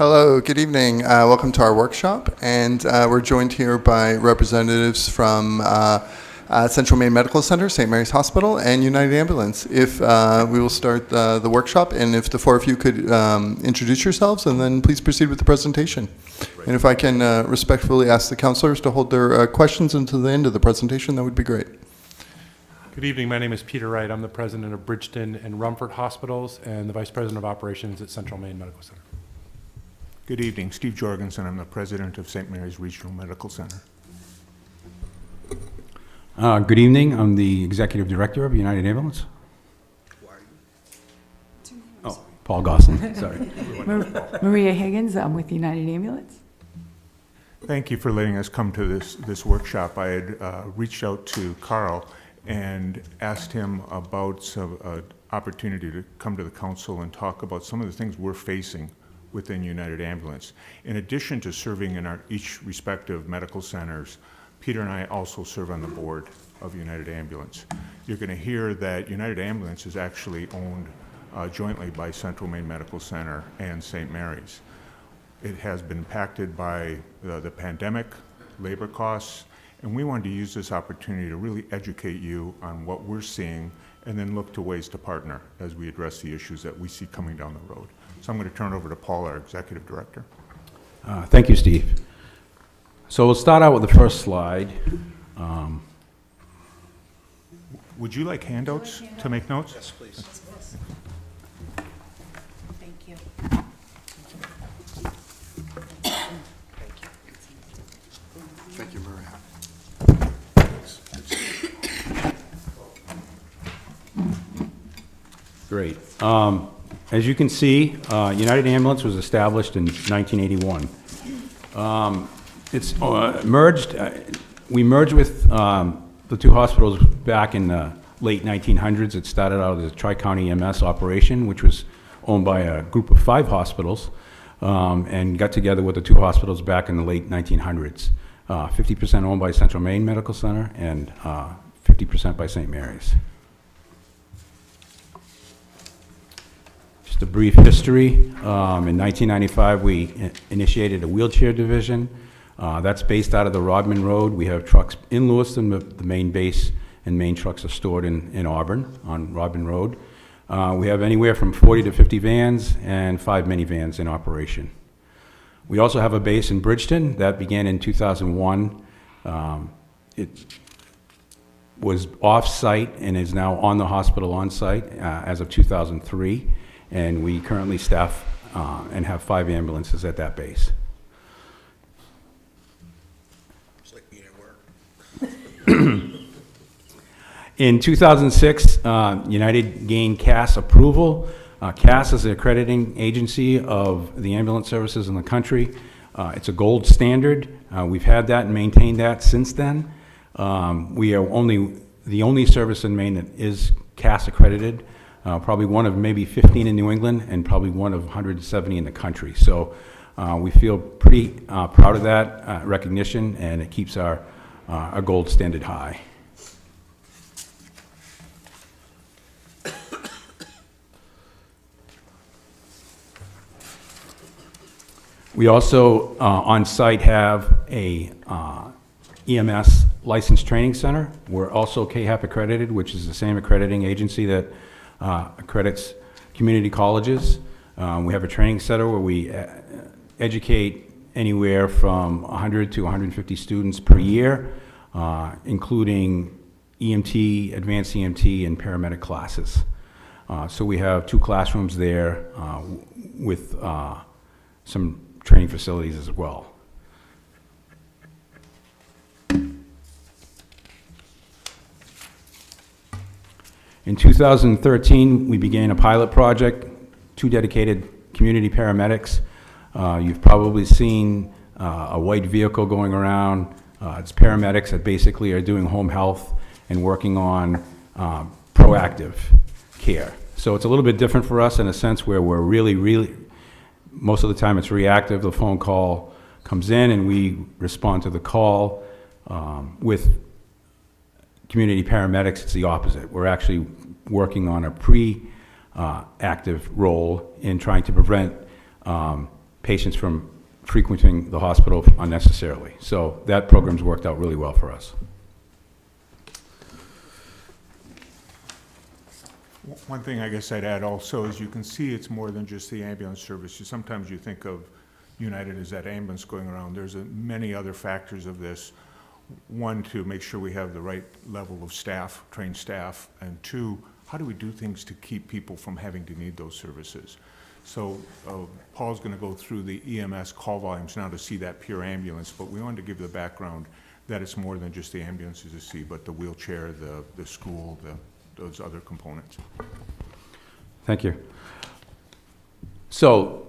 Hello, good evening. Welcome to our workshop, and we're joined here by representatives from Central Maine Medical Center, St. Mary's Hospital, and United Ambulance. If we will start the workshop, and if the four of you could introduce yourselves, and then please proceed with the presentation. Right. And if I can respectfully ask the counselors to hold their questions until the end of the presentation, that would be great. Good evening. My name is Peter Wright. I'm the president of Bridgeton and Rumford Hospitals and the vice president of operations at Central Maine Medical Center. Good evening. Steve Jorgensen. I'm the president of St. Mary's Regional Medical Center. Good evening. I'm the executive director of United Ambulance. Oh, Paul Gosselin. Sorry. Maria Higgins. I'm with United Ambulance. Thank you for letting us come to this workshop. I had reached out to Carl and asked him about some opportunity to come to the council and talk about some of the things we're facing within United Ambulance. In addition to serving in each respective medical centers, Peter and I also serve on the board of United Ambulance. You're going to hear that United Ambulance is actually owned jointly by Central Maine Medical Center and St. Mary's. It has been impacted by the pandemic, labor costs, and we wanted to use this opportunity to really educate you on what we're seeing and then look to ways to partner as we address the issues that we see coming down the road. So I'm going to turn it over to Paul, our executive director. Thank you, Steve. So we'll start out with the first slide. Would you like handouts to make notes? Yes, please. Thank you. Thank you, Maria. Great. As you can see, United Ambulance was established in 1981. It's merged. We merged with the two hospitals back in the late 1900s. It started out as a Tri-County MS operation, which was owned by a group of 5 hospitals, and got together with the two hospitals back in the late 1900s. 50% owned by Central Maine Medical Center and 50% by St. Mary's. Just a brief history. In 1995, we initiated a wheelchair division. That's based out of the Rodman Road. We have trucks in Lewiston, but the main base and main trucks are stored in Auburn on Rodman Road. We have anywhere from 40 to 50 vans and 5 minivans in operation. We also have a base in Bridgeton that began in 2001. It was off-site and is now on the hospital on-site as of 2003, and we currently staff and have 5 ambulances at that base. It's like being at work. In 2006, United gained CAS approval. CAS is the accrediting agency of the ambulance services in the country. It's a gold standard. We've had that and maintained that since then. We are the only service in Maine that is CAS accredited, probably one of maybe 15 in New England and probably one of 170 in the country. So we feel pretty proud of that recognition, and it keeps our gold standard high. We also on site have a EMS licensed training center. We're also KHAP accredited, which is the same accrediting agency that accredits community colleges. We have a training center where we educate anywhere from 100 to 150 students per year, including EMT, advanced EMT, and paramedic classes. So we have 2 classrooms there with some training facilities as well. In 2013, we began a pilot project, 2 dedicated community paramedics. You've probably seen a white vehicle going around. It's paramedics that basically are doing home health and working on proactive care. So it's a little bit different for us in a sense where we're really, most of the time it's reactive. The phone call comes in and we respond to the call. With community paramedics, it's the opposite. We're actually working on a pre-active role in trying to prevent patients from frequenting the hospital unnecessarily. So that program's worked out really well for us. One thing I guess I'd add also is you can see it's more than just the ambulance service. Sometimes you think of United as that ambulance going around. There's many other factors of this. One, to make sure we have the right level of staff, trained staff, and two, how do we do things to keep people from having to need those services? So Paul's going to go through the EMS call volumes now to see that pure ambulance, but we wanted to give the background that it's more than just the ambulances to see, but the wheelchair, the school, those other components. Thank you. So,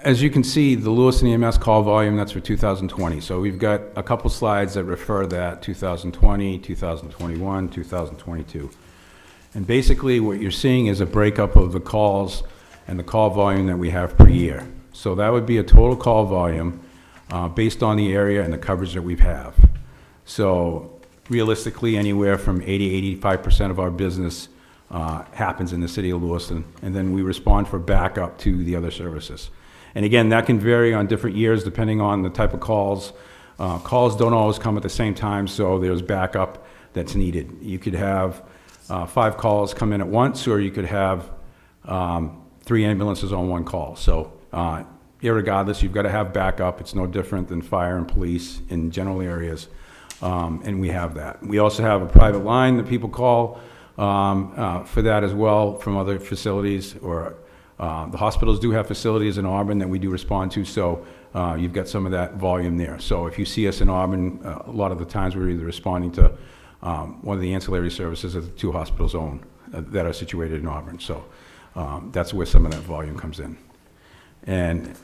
as you can see, the Lewiston EMS call volume, that's for 2020. So we've got a couple slides that refer that 2020, 2021, 2022. And basically what you're seeing is a breakup of the calls and the call volume that we have per year. So that would be a total call volume based on the area and the coverage that we have. So realistically, anywhere from 80–85% of our business happens in the city of Lewiston, and then we respond for backup to the other services. And again, that can vary on different years depending on the type of calls. Calls don't always come at the same time, so there's backup that's needed. You could have 5 calls come in at once, or you could have 3 ambulances on 1 call. So irregardless, you've got to have backup. It's no different than fire and police in general areas, and we have that. We also have a private line that people call for that as well from other facilities, or the hospitals do have facilities in Auburn that we do respond to, so you've got some of that volume there. So if you see us in Auburn, a lot of the times we're either responding to one of the ancillary services that the 2 hospitals own that are situated in Auburn. So that's where some of that volume comes in. And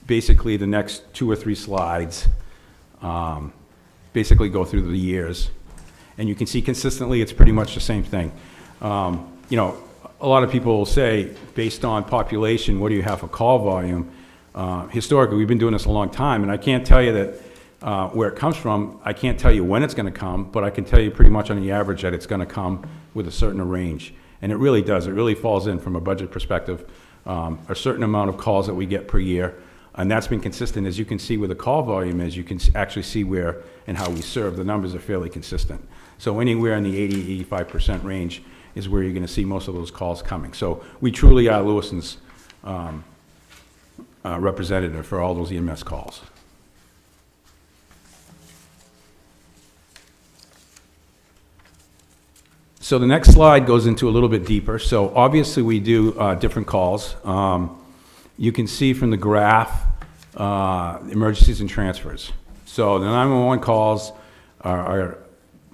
basically the next 2 or 3 slides basically go through the years. And you can see consistently it's pretty much the same thing. You know, a lot of people will say, based on population, what do you have for call volume? Historically, we've been doing this a long time, and I can't tell you that where it comes from. I can't tell you when it's going to come, but I can tell you pretty much on the average that it's going to come with a certain range. And it really does. It really falls in from a budget perspective, a certain amount of calls that we get per year. And that's been consistent. As you can see where the call volume is, you can actually see where and how we serve. The numbers are fairly consistent. So anywhere in the 80–85% range is where you're going to see most of those calls coming. So we truly are Lewiston's representative for all those EMS calls. So the next slide goes into a little bit deeper. So obviously we do different calls. You can see from the graph emergencies and transfers. So the 911 calls are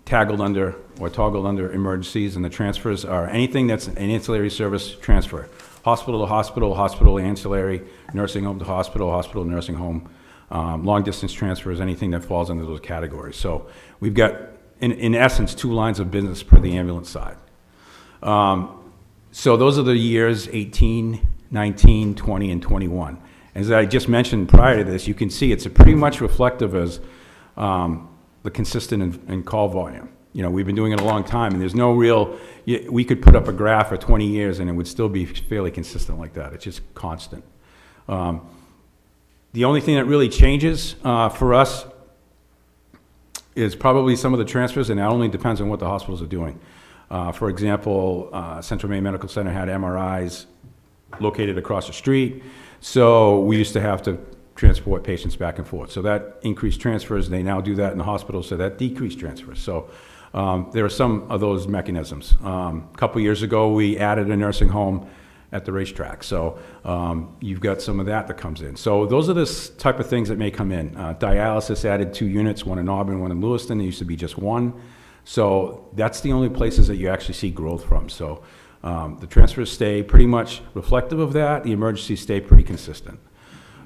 toggled under emergencies, and the transfers are anything that's an ancillary service transfer. Hospital to hospital, hospital ancillary, nursing home to hospital, hospital to nursing home. Long distance transfers, anything that falls under those categories. So we've got, in essence, 2 lines of business per the ambulance side. So those are the years 18, 19, 20, and 21. As I just mentioned prior to this, you can see it's pretty much reflective as the consistent in call volume. You know, we've been doing it a long time, and there's no real, we could put up a graph for 20 years and it would still be fairly consistent like that. It's just constant. The only thing that really changes for us is probably some of the transfers, and that only depends on what the hospitals are doing. For example, Central Maine Medical Center had MRIs located across the street, so we used to have to transport patients back and forth. So that increased transfers. They now do that in the hospital, so that decreased transfers. So there are some of those mechanisms. A couple years ago, we added a nursing home at the racetrack. So you've got some of that comes in. So those are the type of things that may come in. Dialysis added 2 units, one in Auburn, one in Lewiston. There used to be just 1. So that's the only places that you actually see growth from. So the transfers stay pretty much reflective of that. The emergencies stay pretty consistent.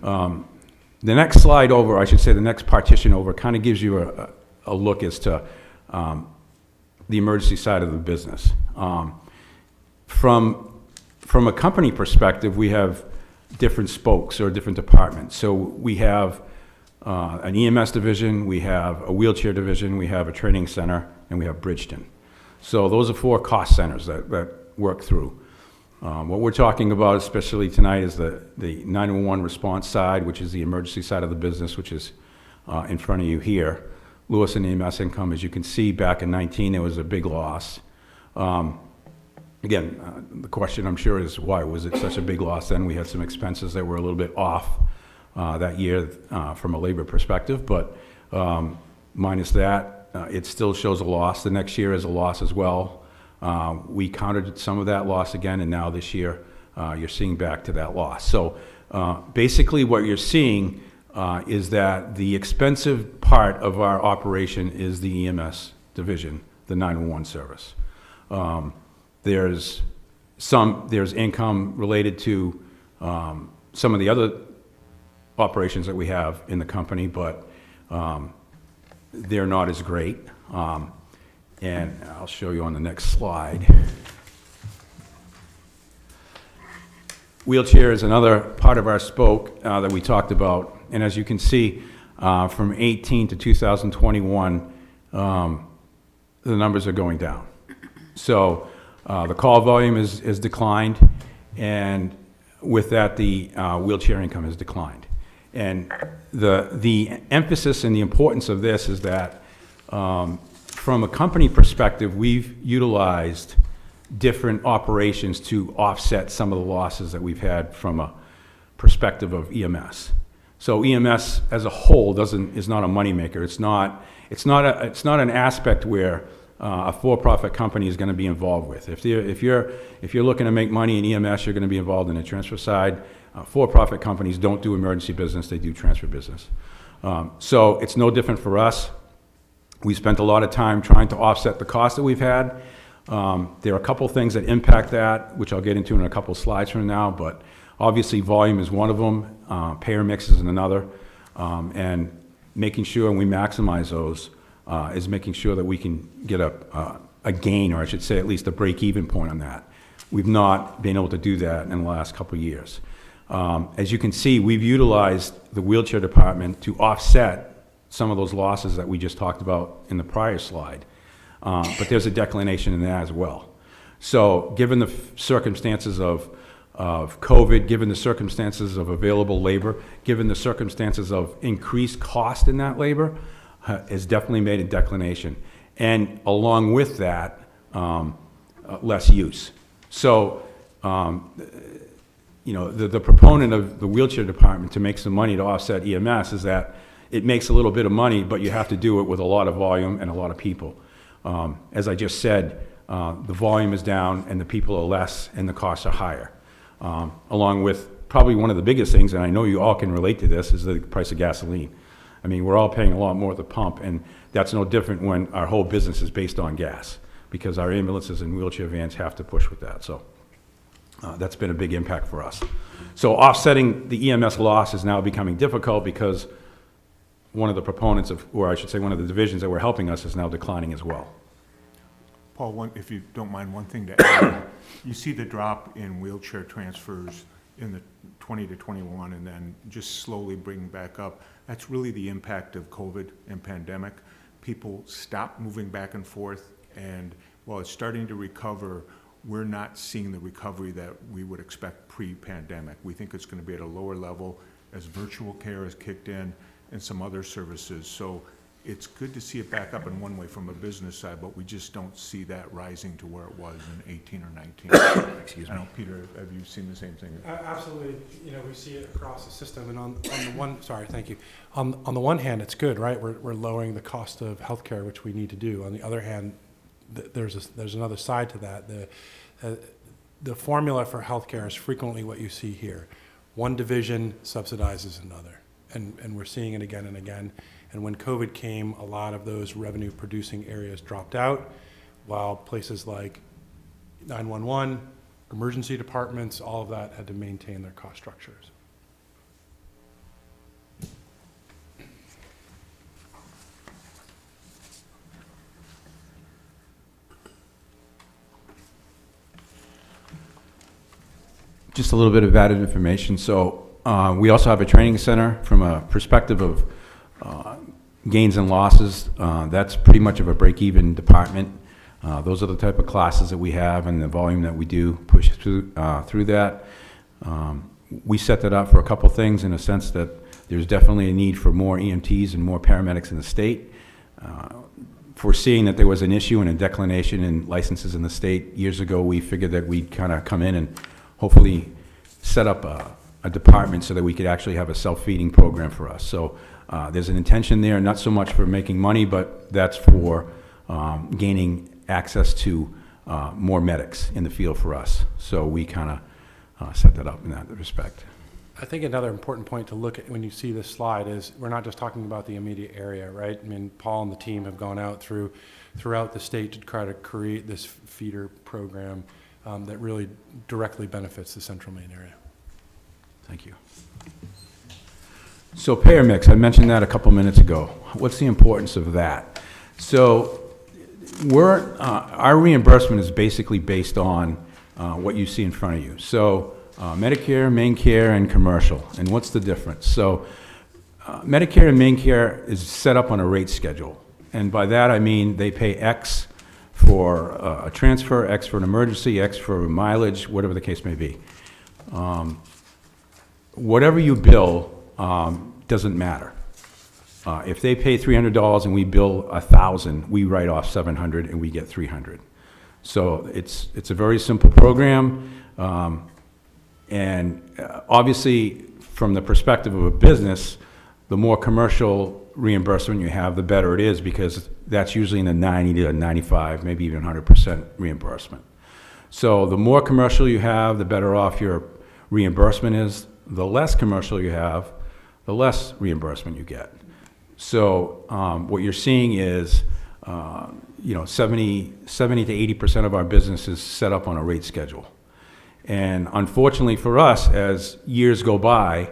The next slide over, I should say the next partition over, kind of gives you a look as to the emergency side of the business. From a company perspective, we have different spokes or different departments. So we have an EMS division, we have a wheelchair division, we have a training center, and we have Bridgeton. So those are 4 cost centers that work through. What we're talking about, especially tonight, is the 911 response side, which is the emergency side of the business, which is in front of you here. Lewiston EMS income, as you can see, back in 19, there was a big loss. Again, the question I'm sure is, why was it such a big loss then? We had some expenses that were a little bit off that year from a labor perspective, but minus that, it still shows a loss. The next year is a loss as well. We counted some of that loss again, and now this year, you're seeing back to that loss. So basically what you're seeing is that the expensive part of our operation is the EMS division, the 911 service. There's income related to some of the other operations that we have in the company, but they're not as great. And I'll show you on the next slide. Wheelchair is another part of our spoke that we talked about. And as you can see, from 18 to 2021, the numbers are going down. So the call volume is declined, and with that, the wheelchair income has declined. And the emphasis and the importance of this is that from a company perspective, we've utilized different operations to offset some of the losses that we've had from a perspective of EMS. So EMS as a whole is not a moneymaker. It's not an aspect where a for-profit company is going to be involved with. If you're looking to make money in EMS, you're going to be involved in the transfer side. For-profit companies don't do emergency business; they do transfer business. So it's no different for us. We spent a lot of time trying to offset the cost that we've had. There are a couple things that impact that, which I'll get into in a couple slides from now, but obviously volume is one of them, payer mix is another, and making sure and we maximize those is making sure that we can get a gain, or I should say at least a break-even point on that. We've not been able to do that in the last couple of years. As you can see, we've utilized the wheelchair department to offset some of those losses that we just talked about in the prior slide. But there's a declination in that as well. So given the circumstances of COVID, given the circumstances of available labor, given the circumstances of increased cost in that labor, has definitely made a declination. And along with that, less use. So, the proponent of the wheelchair department to make some money to offset EMS is that it makes a little bit of money, but you have to do it with a lot of volume and a lot of people. As I just said, the volume is down and the people are less and the costs are higher. Along with probably one of the biggest things, and I know you all can relate to this, is the price of gasoline. I mean, we're all paying a lot more at the pump, and that's no different when our whole business is based on gas, because our ambulances and wheelchair vans have to push with that. So that's been a big impact for us. So offsetting the EMS loss is now becoming difficult because one of the proponents of, or I should say one of the divisions that were helping us is now declining as well. Paul, if you don't mind, one thing to add. You see the drop in wheelchair transfers in the 20 to 21 and then just slowly bring back up. That's really the impact of COVID and pandemic. People stopped moving back and forth, and while it's starting to recover, we're not seeing the recovery that we would expect pre-pandemic. We think it's going to be at a lower level as virtual care has kicked in and some other services. So it's good to see it back up in one way from a business side, but we just don't see that rising to where it was in 18 or 19. Excuse me. I don't know, Peter, have you seen the same thing? Absolutely. We see it across the system. And on the one, sorry, thank you. On the one hand, it's good, right? We're lowering the cost of healthcare, which we need to do. On the other hand, there's another side to that. The formula for healthcare is frequently what you see here. One division subsidizes another. And we're seeing it again and again. And when COVID came, a lot of those revenue-producing areas dropped out, while places like 911, emergency departments, all of that had to maintain their cost structures. Just a little bit of added information. So we also have a training center from a perspective of gains and losses. That's pretty much of a break-even department. Those are the type of classes that we have and the volume that we do push through that. We set that up for a couple things in a sense that there's definitely a need for more EMTs and more paramedics in the state. Foreseeing that there was an issue and a declination in licenses in the state years ago, we figured that we'd kind of come in and hopefully set up a department so that we could actually have a self-feeding program for us. So there's an intention there, not so much for making money, but that's for gaining access to more medics in the field for us. So we kind of set that up in that respect. I think another important point to look at when you see this slide is we're not just talking about the immediate area, right? I mean, Paul and the team have gone out throughout the state to try to create this feeder program that really directly benefits the Central Maine area. Thank you. So payer mix, I mentioned that a couple minutes ago. What's the importance of that? So our reimbursement is basically based on what you see in front of you. So Medicare, main care, and commercial. And what's the difference? So Medicare and main care is set up on a rate schedule. And by that I mean they pay X for a transfer, X for an emergency, X for mileage, whatever the case may be. Whatever you bill doesn't matter. If they pay $300 and we bill $1,000, we write off $700 and we get $300. So it's a very simple program. And obviously, from the perspective of a business, the more commercial reimbursement you have, the better it is, because that's usually in the 90 to 95, maybe even 100% reimbursement. So the more commercial you have, the better off your reimbursement is. The less commercial you have, the less reimbursement you get. So what you're seeing is, 70 to 80% of our business is set up on a rate schedule. And unfortunately for us, as years go by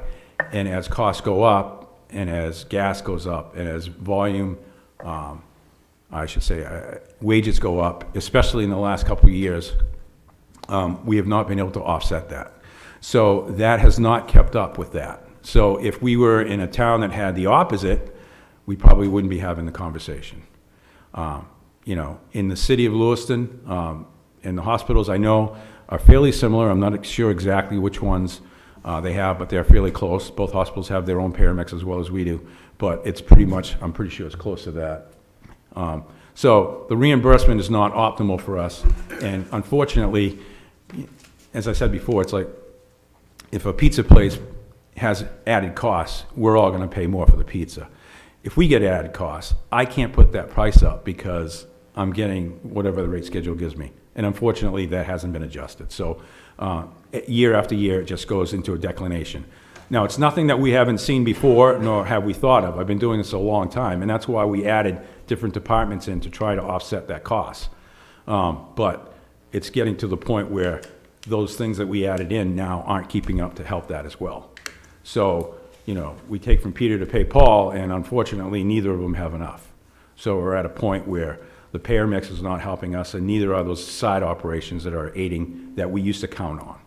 and as costs go up and as gas goes up and as volume, wages go up, especially in the last couple of years, we have not been able to offset that. So that has not kept up with that. So if we were in a town that had the opposite, we probably wouldn't be having the conversation. In the city of Lewiston, and the hospitals I know are fairly similar. I'm not sure exactly which ones they have, but they're fairly close. Both hospitals have their own paramedics as well as we do, but it's pretty much, I'm pretty sure it's close to that. So the reimbursement is not optimal for us, and unfortunately, as I said before, it's like if a pizza place has added costs, we're all going to pay more for the pizza. If we get added costs, I can't put that price up because I'm getting whatever the rate schedule gives me. And unfortunately, that hasn't been adjusted. So year after year, it just goes into a declination. Now, it's nothing that we haven't seen before, nor have we thought of. I've been doing this a long time, and that's why we added different departments in to try to offset that cost. But it's getting to the point where those things that we added in now aren't keeping up to help that as well. So, we take from Peter to pay Paul, and unfortunately, neither of them have enough. So we're at a point where the payer mix is not helping us, and neither are those side operations that are aiding that we used to count on.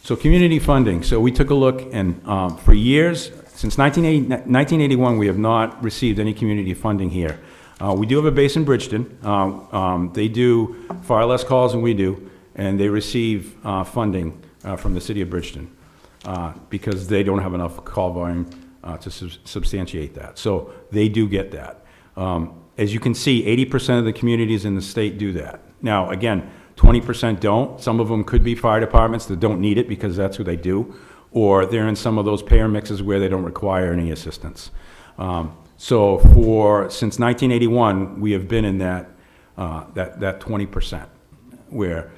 So community funding. So we took a look, and for years, since 1981, we have not received any community funding here. We do have a base in Bridgeton. They do far less calls than we do, and they receive funding from the city of Bridgeton because they don't have enough call volume to substantiate that. So they do get that. As you can see, 80% of the communities in the state do that. Now, again, 20% don't. Some of them could be fire departments that don't need it because that's what they do, or they're in some of those payer mixes where they don't require any assistance. So since 1981, we have been in that 20% where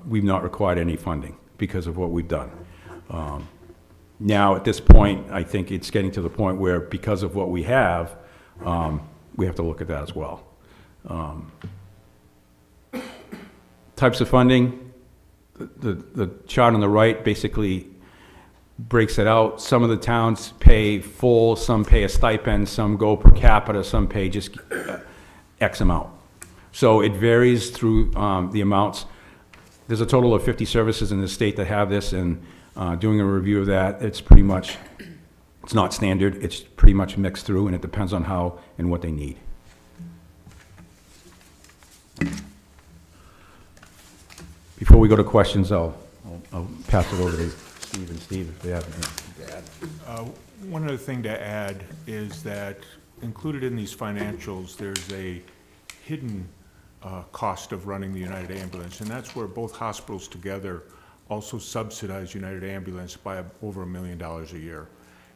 we've not required any funding because of what we've done. Now, at this point, I think it's getting to the point where, because of what we have to look at that as well. Types of funding, the chart on the right basically breaks it out. Some of the towns pay full, some pay a stipend, some go per capita, some pay just X amount. So it varies through the amounts. There's a total of 50 services in the state that have this, and doing a review of that, it's pretty much It's not standard, it's pretty much mixed through, and it depends on how and what they need. Before we go to questions, I'll pass it over to Steve and Steve if they have anything to add. One other thing to add is that included in these financials, there's a hidden cost of running the United Ambulance, and that's where both hospitals together also subsidize United Ambulance by over $1 million a year.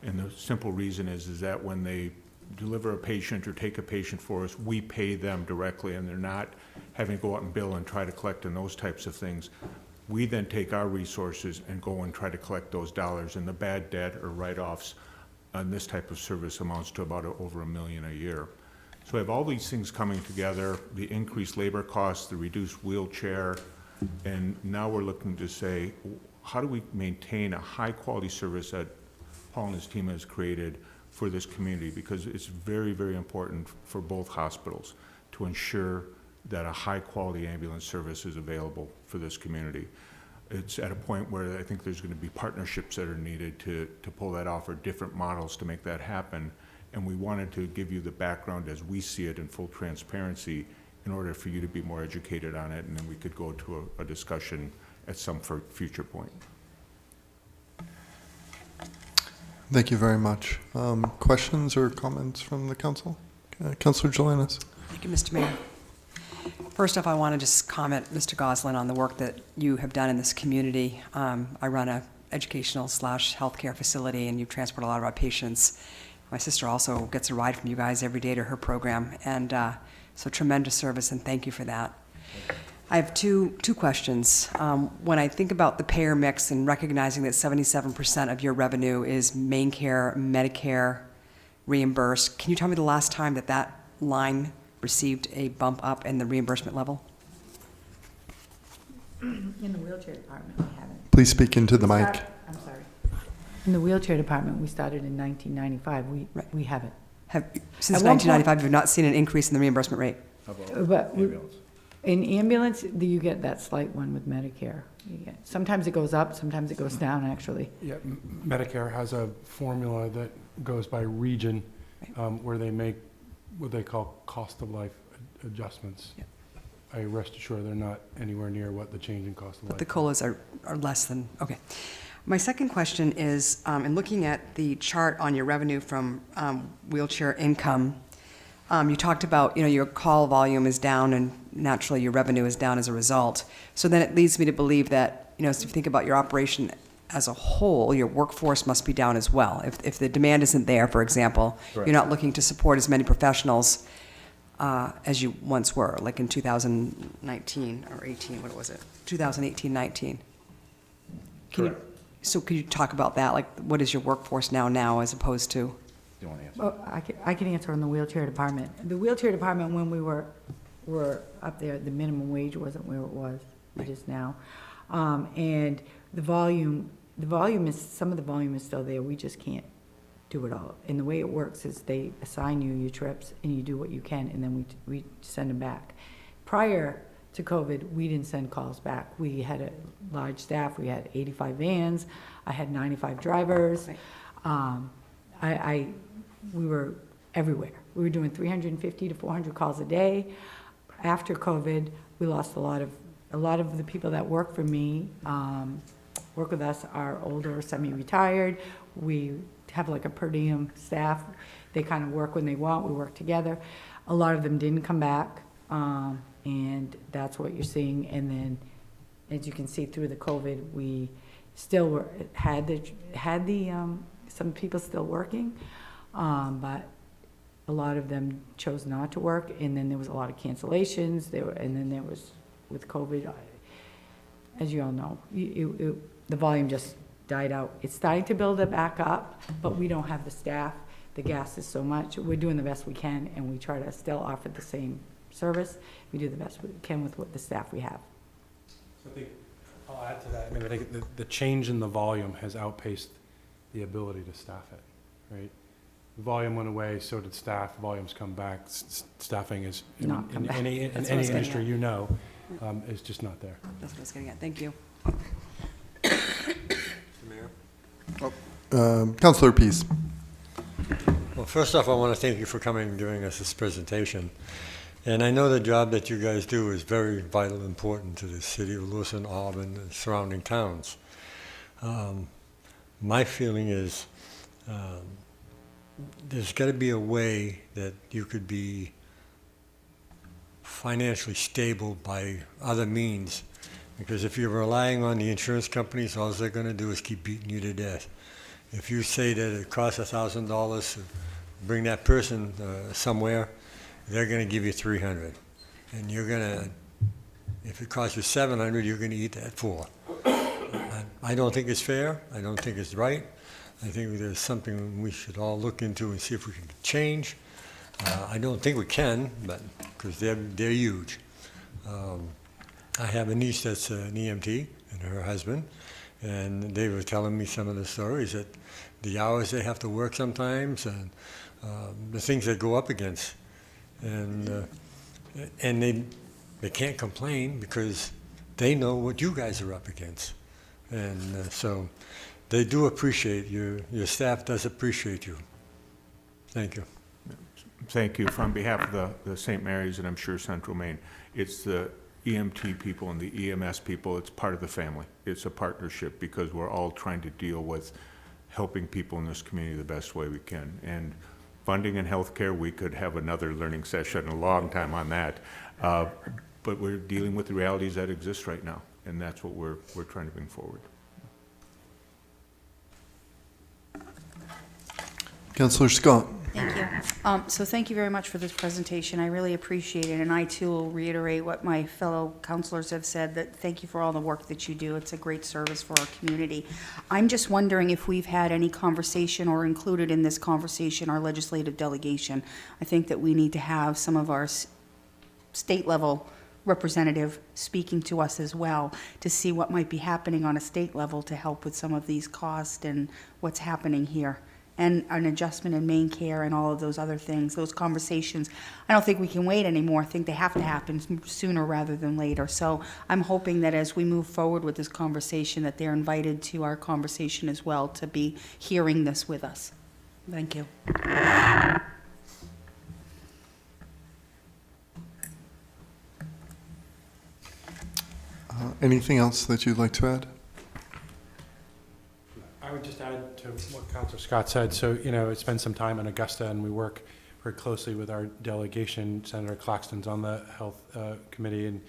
And the simple reason is that when they deliver a patient or take a patient for us, we pay them directly, and they're not having to go out and bill and try to collect on those types of things. We then take our resources and go and try to collect those dollars, and the bad debt or write-offs on this type of service amounts to about over $1 million a year. So we have all these things coming together, the increased labor costs, the reduced wheelchair, and now we're looking to say, how do we maintain a high-quality service that Paul and his team has created for this community? Because it's very, very important for both hospitals to ensure that a high-quality ambulance service is available for this community. It's at a point where I think there's going to be partnerships that are needed to pull that off, or different models to make that happen. And we wanted to give you the background as we see it in full transparency in order for you to be more educated on it, and then we could go to a discussion at some future point. Thank you very much. Questions or comments from the council? Councilor Jelinas. Thank you, Mr. Mayor. First off, I want to just comment, Mr. Goslin, on the work that you have done in this community. I run a educational/healthcare facility, and you transport a lot of our patients. My sister also gets a ride from you guys every day to her program, and so tremendous service, and thank you for that. I have two questions. When I think about the payer mix and recognizing that 77% of your revenue is main care, Medicare reimbursed, can you tell me the last time that that line received a bump up in the reimbursement level? In the wheelchair department, we haven't. Please speak into the mic. I'm sorry. In the wheelchair department, we started in 1995. We haven't. Since At one 1995, you've not seen an increase in the reimbursement rate? But in ambulance, you get that slight one with Medicare. Sometimes it goes up, sometimes it goes down, actually. Yeah, Medicare has a formula that goes by region, where they make what they call cost of life adjustments. Yep. I rest assured they're not anywhere near what the change in cost of But life. the COLAs are less than, okay. My second question is, in looking at the chart on your revenue from wheelchair income, you talked about, your call volume is down and naturally your revenue is down as a result. So then it leads me to believe that, if you think about your operation as a whole, your workforce must be down as well. If the demand isn't there, for example, Correct. you're not looking to support as many professionals as you once were, like in 2019 or 18, what was it? 2018-19. So could you talk about that? Like, what is your workforce now as opposed to? Do you want to answer? Well, I can answer on the wheelchair department. The wheelchair department, when we were up there, the minimum wage wasn't where it was. It is now. And the volume is, some of the volume is still there. We just can't do it all. And the way it works is they assign you your trips and you do what you can, and then we send them back. Prior to COVID, we didn't send calls back. We had a large staff. We had 85 vans. I had 95 drivers. Right. We were everywhere. We were doing 350 to 400 calls a day. After COVID, we lost a lot of the people that work for me, work with us, are older, semi-retired. We have like a per diem staff. They kind of work when they want. We work together. A lot of them didn't come back, and that's what you're seeing. And then, as you can see through the COVID, we still had some people still working, but a lot of them chose not to work. And then there was a lot of cancellations. And then there was, with COVID, as you all know, the volume just died out. It's starting to build it back up, but we don't have the staff. The gas is so much. We're doing the best we can, and we try to still offer the same service. We do the best we can with the staff we have. So I think I'll add to that. I think the change in the volume has outpaced the ability to staff it, right? The volume went away, so did staff. Volumes come back. Staffing is, Not come in back. any That's what I was getting industry at. is just not there. That's what I was getting at. Thank you. Mayor? Councilor Pease. First off, I want to thank you for coming and giving us this presentation. And I know the job that you guys do is very vital and important to the city of Lewiston, Auburn, and surrounding towns. My feeling is there's got to be a way that you could be financially stable by other means. Because if you're relying on the insurance companies, all they're going to do is keep beating you to death. If you say that it costs $1,000 to bring that person somewhere, they're going to give you $300, and you're going to, if it costs you $700, you're going to eat that $400. I don't think it's fair. I don't think it's right. I think there's something we should all look into and see if we can change. I don't think we can, but because they're huge. I have a niece that's an EMT and her husband, and they were telling me some of the stories that the hours they have to work sometimes and the things they go up against. And they can't complain because they know what you guys are up against. And so they do appreciate you. Your staff does appreciate you. Thank you. Thank you. On behalf of the St. Mary's and I'm sure Central Maine, it's the EMT people and the EMS people, it's part of the family. It's a partnership because we're all trying to deal with helping people in this community the best way we can. And funding in healthcare, we could have another learning session a long time on that. But we're dealing with the realities that exist right now, and that's what we're trying to bring forward. Councillor Scott. Thank you. So thank you very much for this presentation. I really appreciate it, and I too will reiterate what my fellow councilors have said, that thank you for all the work that you do. It's a great service for our community. I'm just wondering if we've had any conversation or included in this conversation our legislative delegation. I think that we need to have some of our state level representative speaking to us as well to see what might be happening on a state level to help with some of these costs and what's happening here. And an adjustment in main care and all of those other things, those conversations. I don't think we can wait anymore. I think they have to happen sooner rather than later. So I'm hoping that as we move forward with this conversation, that they're invited to our conversation as well to be hearing this with us. Thank you. Anything else that you'd like to add? I would just add to what Councilor Scott said. So, it's been some time in Augusta, and we work very closely with our delegation. Senator Claxton's on the Health Committee, and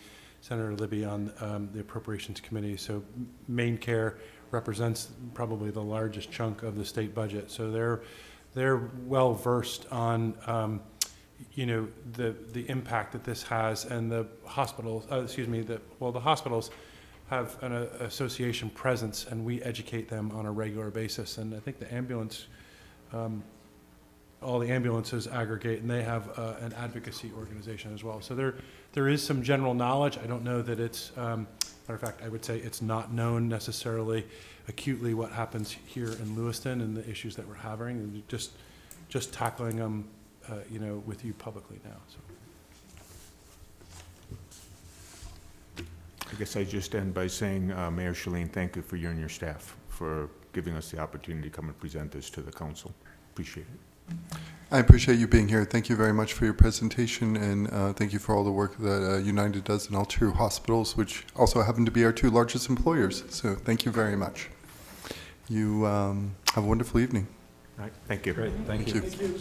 Senator Libby on the Appropriations Committee. So Maine Care represents probably the largest chunk of the state budget. So they're well versed on the impact that this has, and the hospitals. The hospitals have an association presence, and we educate them on a regular basis. And I think the ambulance, all the ambulances aggregate, and they have an advocacy organization as well. So there is some general knowledge. I don't know that it's, matter of fact, I would say it's not known necessarily acutely what happens here in Lewiston and the issues that we're having, and just tackling them, with you publicly now. So. I guess I just end by saying, Mayor Shalene, thank you for you and your staff for giving us the opportunity to come and present this to the council. Appreciate it. I appreciate you being here. Thank you very much for your presentation, and thank you for all the work that United does in all two hospitals, which also happen to be our two largest employers. So thank you very much. You have a wonderful evening. All right. Thank you. Great. Thank you. Thank you.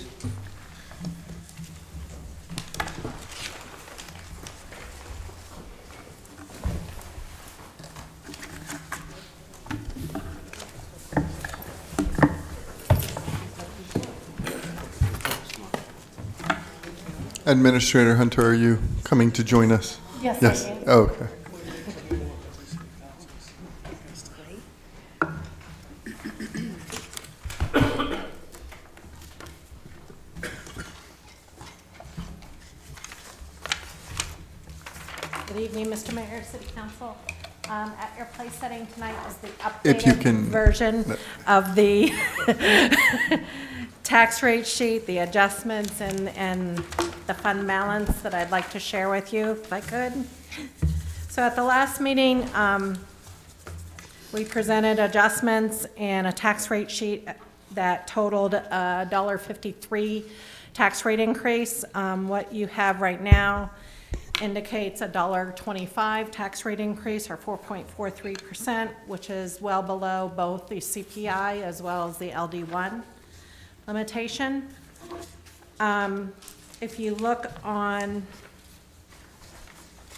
Administrator Hunter, are you coming to join us? Yes, Yes. I am. Oh, okay. Good evening, Mr. Mayor, City Council. At your place setting tonight is the If you updated can- version of the tax rate sheet, the adjustments, and the fund balance that I'd like to share with you, if I could. So at the last meeting, we presented adjustments and a tax rate sheet that totaled a $1.53 tax rate increase. What you have right now indicates a $1.25 tax rate increase, or 4.43%, which is well below both the CPI as well as the LD1 limitation. If you look on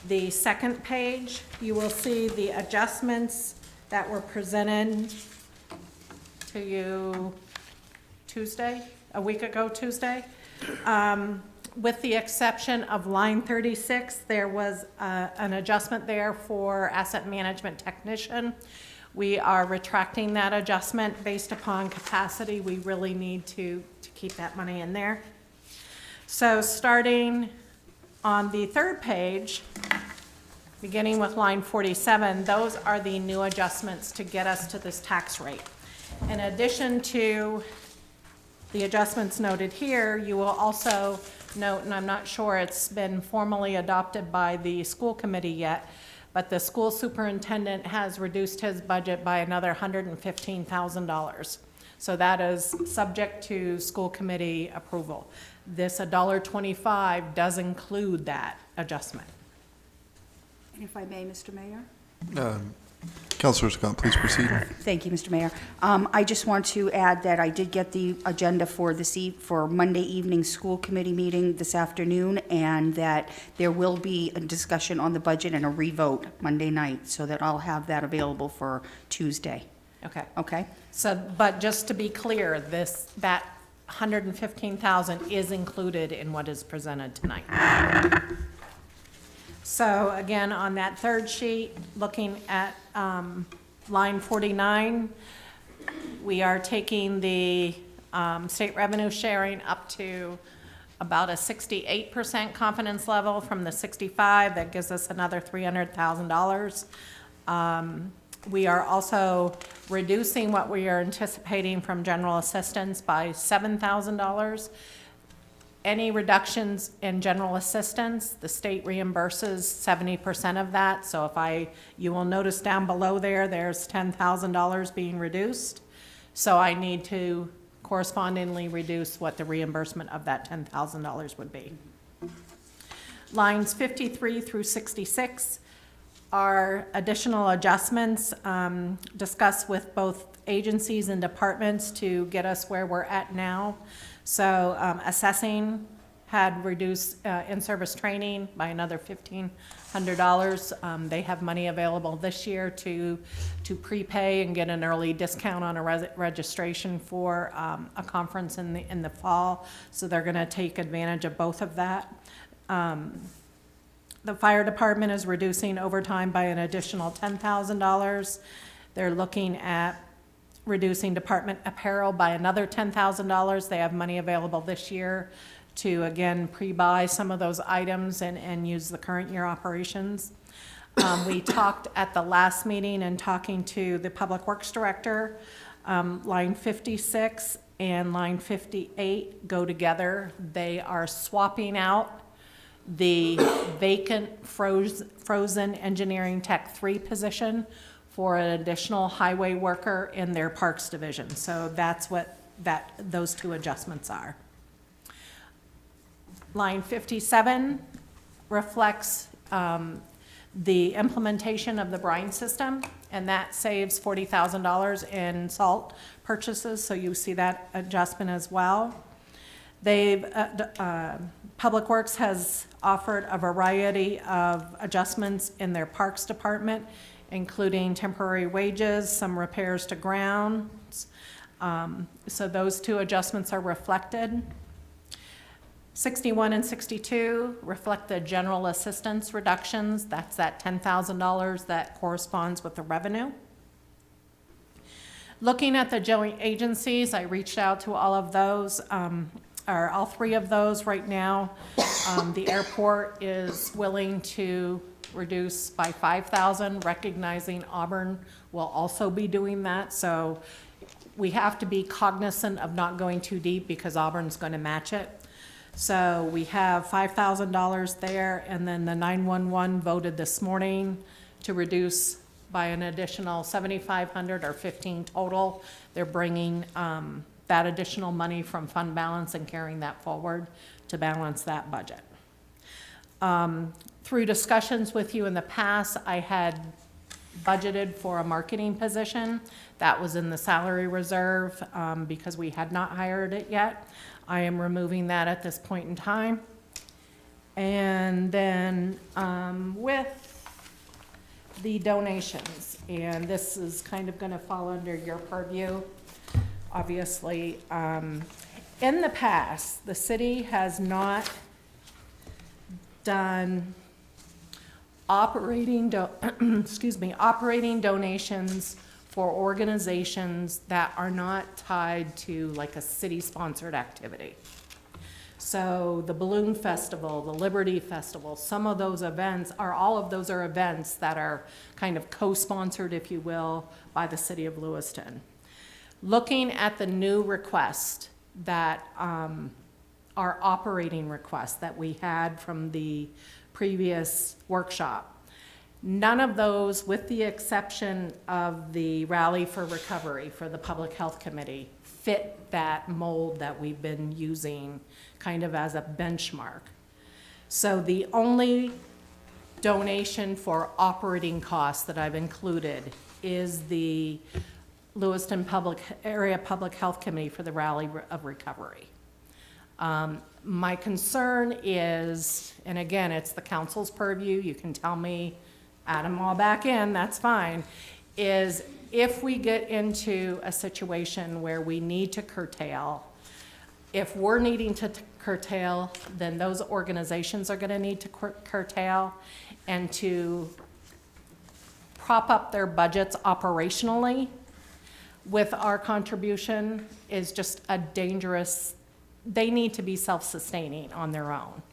the second page, you will see the adjustments that were presented to you a week ago Tuesday. With the exception of line 36, there was an adjustment there for asset management technician. We are retracting that adjustment based upon capacity. We really need to keep that money in there. So starting on the third page, beginning with line 47, those are the new adjustments to get us to this tax rate. In addition to the adjustments noted here, you will also note, and I'm not sure it's been formally adopted by the school committee yet, but the school superintendent has reduced his budget by another $115,000. So that is subject to school committee approval. This $1.25 does include that adjustment. And if I may, Mr. Mayor? Councilor Scott, please proceed. Thank you, Mr. Mayor. I just want to add that I did get the agenda for for Monday evening school committee meeting this afternoon, and that there will be a discussion on the budget and a revote Monday night, so that I'll have that available for Tuesday. Okay. Okay? So, but just to be clear, that $115,000 is included in what is presented tonight. So again, on that third sheet, looking at line 49, we are taking the state revenue sharing up to about a 68% confidence level from the 65. That gives us another $300,000. We are also reducing what we are anticipating from general assistance by $7,000. Any reductions in general assistance, the state reimburses 70% of that. So you will notice down below there's $10,000 being reduced. So I need to correspondingly reduce what the reimbursement of that $10,000 would be. Lines 53 through 66 are additional adjustments discussed with both agencies and departments to get us where we're at now. So assessing had reduced in-service training by another $1,500. They have money available this year to prepay and get an early discount on a registration for a conference in the fall. So they're going to take advantage of both of that. The fire department is reducing overtime by an additional $10,000. They're looking at reducing department apparel by another $10,000. They have money available this year to, again, pre-buy some of those items and use the current year operations. We talked at the last meeting and talking to the Public Works Director, line 56 and line 58 go together. They are swapping out the vacant frozen engineering tech 3 position for an additional highway worker in their parks division. So that's what those two adjustments are. Line 57 reflects the implementation of the brine system, and that saves $40,000 in salt purchases, so you see that adjustment as well. Public Works has offered a variety of adjustments in their parks department, including temporary wages, some repairs to grounds. So those two adjustments are reflected. 61 and 62 reflect the general assistance reductions. That's that $10,000 that corresponds with the revenue. Looking at the joint agencies, I reached out to all of those, or all three of those right now. The airport is willing to reduce by $5,000, recognizing Auburn will also be doing that. So we have to be cognizant of not going too deep because Auburn's going to match it. So we have $5,000 there, and then the 911 voted this morning to reduce by an additional $7,500 or $15 total. They're bringing that additional money from fund balance and carrying that forward to balance that budget. Through discussions with you in the past, I had budgeted for a marketing position. That was in the salary reserve because we had not hired it yet. I am removing that at this point in time. And then with the donations, and this is kind of going to fall under your purview, obviously. In the past, the city has not done operating donations for organizations that are not tied to like a city-sponsored activity. So the Balloon Festival, the Liberty Festival, some of those events all of those are events that are kind of co-sponsored, if you will, by the city of Lewiston. Looking at the new request that our operating request that we had from the previous workshop, none of those, with the exception of the Rally for Recovery for the Public Health Committee, fit that mold that we've been using kind of as a benchmark. So the only donation for operating costs that I've included is the Lewiston Area Public Health Committee for the Rally of Recovery. My concern is, and again, it's the council's purview, you can tell me, add them all back in, that's fine, is if we get into a situation where we need to curtail, if we're needing to curtail, then those organizations are gonna need to curtail, and to prop up their budgets operationally with our contribution is just a dangerous, they need to be self-sustaining on their own.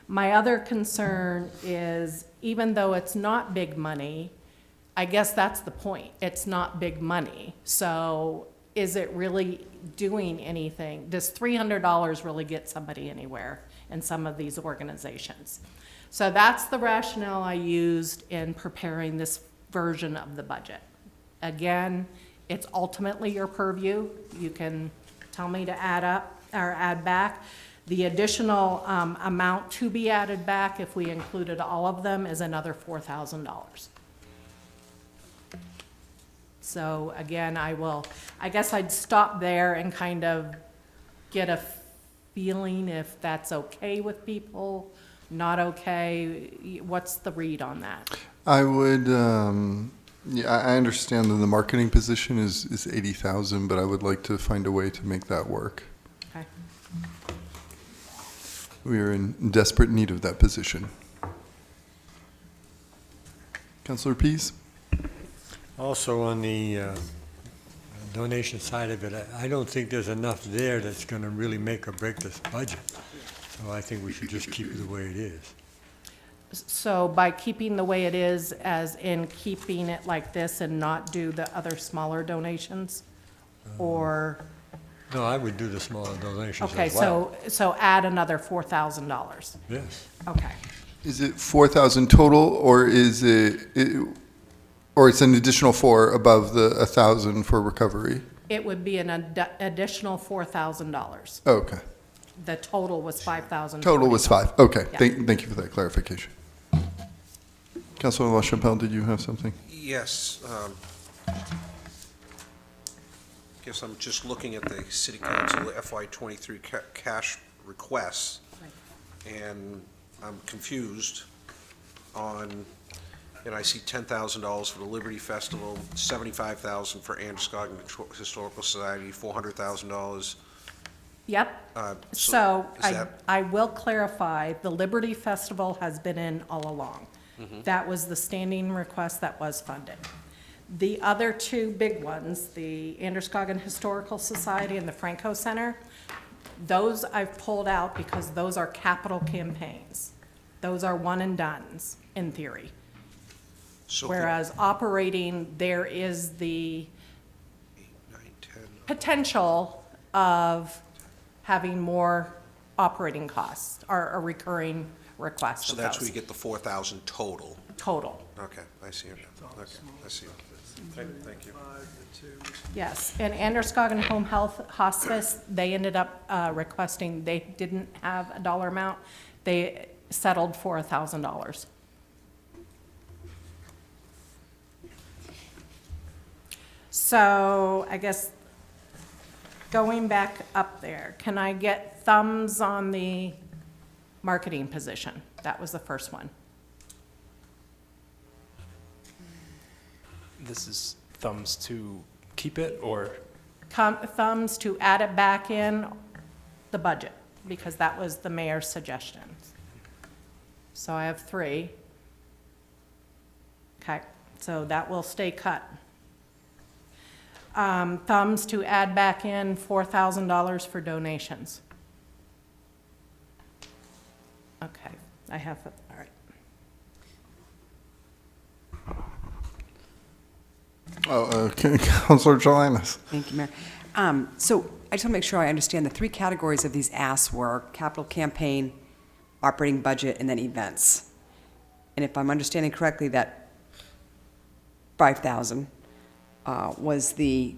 My other concern is, even though it's not big money, I guess that's the point, it's not big money. So is it really doing anything? Does $300 really get somebody anywhere in some of these organizations? So that's the rationale I used in preparing this version of the budget. Again, it's ultimately your purview. You can tell me to add up or add back. The additional amount to be added back, if we included all of them, is another $4,000. So again, I guess I'd stop there and kind of get a feeling if that's okay with people, not okay. What's the read on that? I would, yeah, I understand that the marketing position is 80,000, but I would like to find a way to make that work. Okay. We are in desperate need of that position. Councilor Pease? Also on the donation side of it, I don't think there's enough there that's going to really make or break this budget. So I think we should just keep it the way it is. So by keeping the way it is, as in keeping it like this and not do the other smaller donations? Or, No, I would do the smaller donations okay, as well. so add another $4,000. Yes. Okay. Is it 4,000 total, or is or it's an additional 4 above the 1,000 for recovery? It would be an additional $4,000. Oh, okay. The total was $5,000. Total was 5. Okay. Yeah. Thank you for that clarification. Councilor LaChapelle, did you have something? Yes. Guess I'm just looking at the city council FY23 cash requests, and I'm confused on, and I see $10,000 for the Liberty Festival, $75,000 for Androscoggin Historical Society, $400,000. Yep. So So is that- I will clarify, the Liberty Festival has been in all along. Mm-hmm. That was the standing request that was funded. The other two big ones, the Androscoggin Historical Society and the Franco Center, those I've pulled out because those are capital campaigns. Those are one and dones, in theory. So Whereas operating, there is the 8, 9, 10. potential of having more operating costs or a recurring request So of that's where those. you get the 4,000 total. Total. Okay, I see it. Okay, I see it. Thank you. Yes, and Androscoggin Home Health Hospice, they ended up requesting, they didn't have a dollar amount. They settled for $1,000. So I guess going back up there, can I get thumbs on the marketing position? That was the first one. This is thumbs to keep it, or? Thumbs to add it back in the budget, because that was the mayor's suggestion. So I have 3. Okay, so that will stay cut. Thumbs to add back in $4,000 for donations. Okay, I have, all right. Councilor Jelinas. Thank you, Mayor. So I just want to make sure I understand the 3 categories of these asks were capital campaign, operating budget, and then events. And if I'm understanding correctly, that 5,000 was the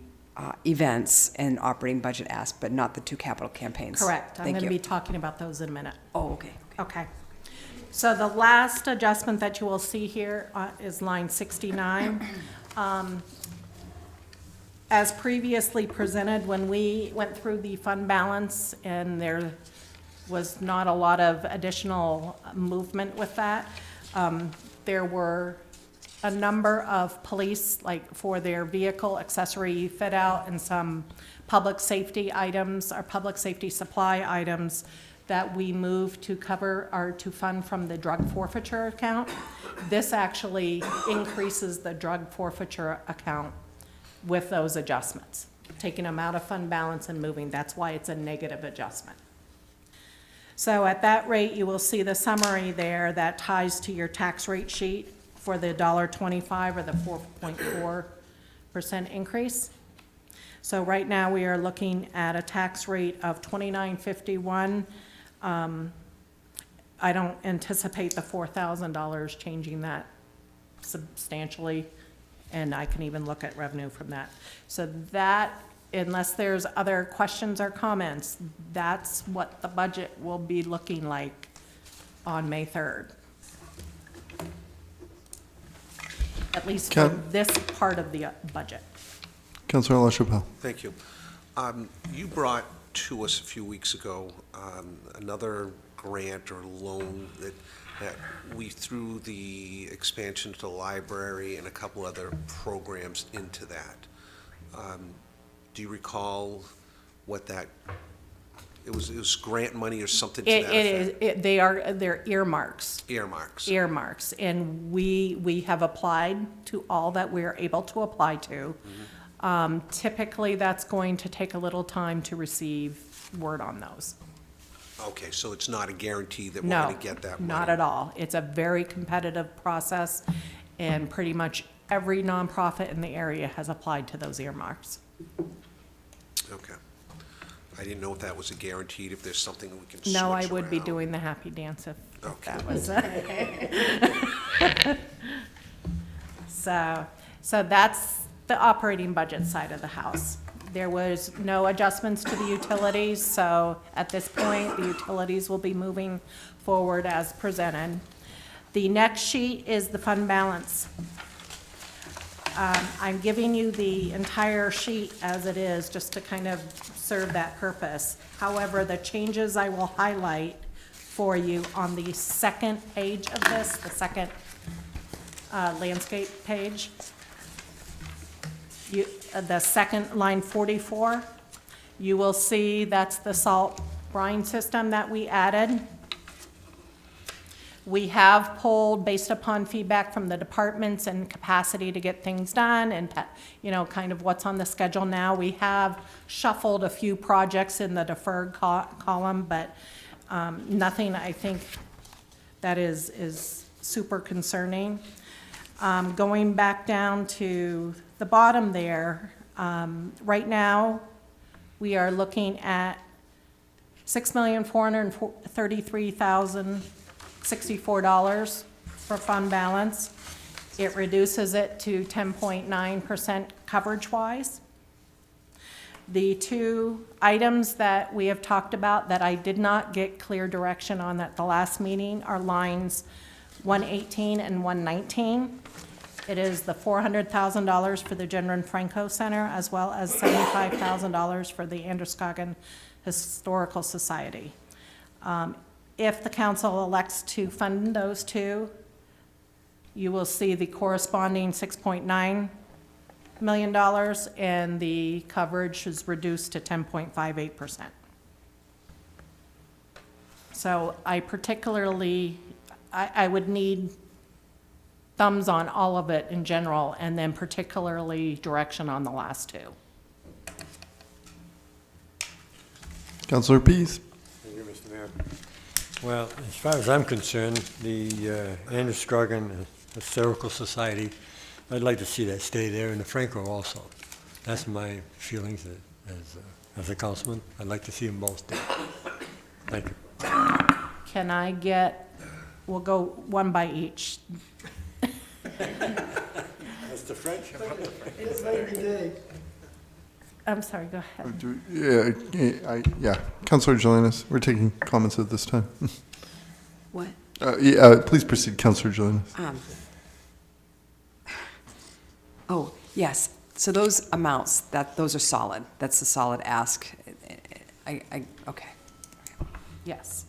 events and operating budget ask, but not the 2 capital campaigns. Correct. I'm Thank going to you. be talking about those in a minute. Oh, okay. Okay. So the last adjustment that you will see here is line 69. As previously presented, when we went through the fund balance and there was not a lot of additional movement with that, there were a number of police, like for their vehicle accessory fit out and some public safety items, or public safety supply items that we moved to cover or to fund from the drug forfeiture account. This actually increases the drug forfeiture account with those adjustments, taking them out of fund balance and moving. That's why it's a negative adjustment. So at that rate, you will see the summary there that ties to your tax rate sheet for the $1.25 or the 4.4% increase. So right now we are looking at a tax rate of $29.51. I don't anticipate the $4,000 changing that substantially, and I can even look at revenue from that. So that, unless there's other questions or comments, that's what the budget will be looking like on May 3rd. At least for this part of the budget. Councilor LaChapelle. Thank you. You brought to us a few weeks ago another grant or loan that we threw the expansion to the library and a couple other programs into that. Do you recall what that, it was grant money or something to that effect? They're earmarks. Earmarks. Earmarks, and we have applied to all that we're able to apply to. Typically, that's going to take a little time to receive word on those. Okay, so it's not a guarantee that we're going to get that money? No, not at all. It's a very competitive process, and pretty much every nonprofit in the area has applied to those earmarks. Okay. I didn't know if that was a guaranteed, if there's something we can switch No, I would be around. doing the happy dance if Okay. that was. So that's the operating budget side of the house. There was no adjustments to the utilities, so at this point, the utilities will be moving forward as presented. The next sheet is the fund balance. I'm giving you the entire sheet as it is, just to kind of serve that purpose. However, the changes I will highlight for you on the second page of this, the second landscape page. The second line 44, you will see that's the salt brine system that we added. We have pulled, based upon feedback from the departments and capacity to get things done and, kind of what's on the schedule now, we have shuffled a few projects in the deferred column, but nothing I think that is super concerning. Going back down to the bottom there, right now, we are looking at $6,433,064 for fund balance. It reduces it to 10.9% coverage-wise. The two items that we have talked about that I did not get clear direction on at the last meeting are lines 118 and 119. It is the $400,000 for the General Franco Center, as well as $75,000 for the Androscoggin Historical Society. If the council elects to fund those two, you will see the corresponding $6.9 million, and the coverage is reduced to 10.58%. So I particularly, I would need thumbs on all of it in general, and then particularly direction on the last two. Councillor Pease. Thank you, Mr. Mayor. Well, as far as I'm concerned, the Androscoggin Historical Society, I'd like to see that stay there, and the Franco also. That's my feelings as a councilman. I'd like to see them both there. Thank you. Can I get, we'll go one by each. That's the French. I'm sorry, go ahead. Yeah, Councillor Jelinas, we're taking comments at this time. What? Please proceed, Councillor Jelinas. Oh, yes. So those amounts, those are solid. That's a solid ask. Okay. Yes.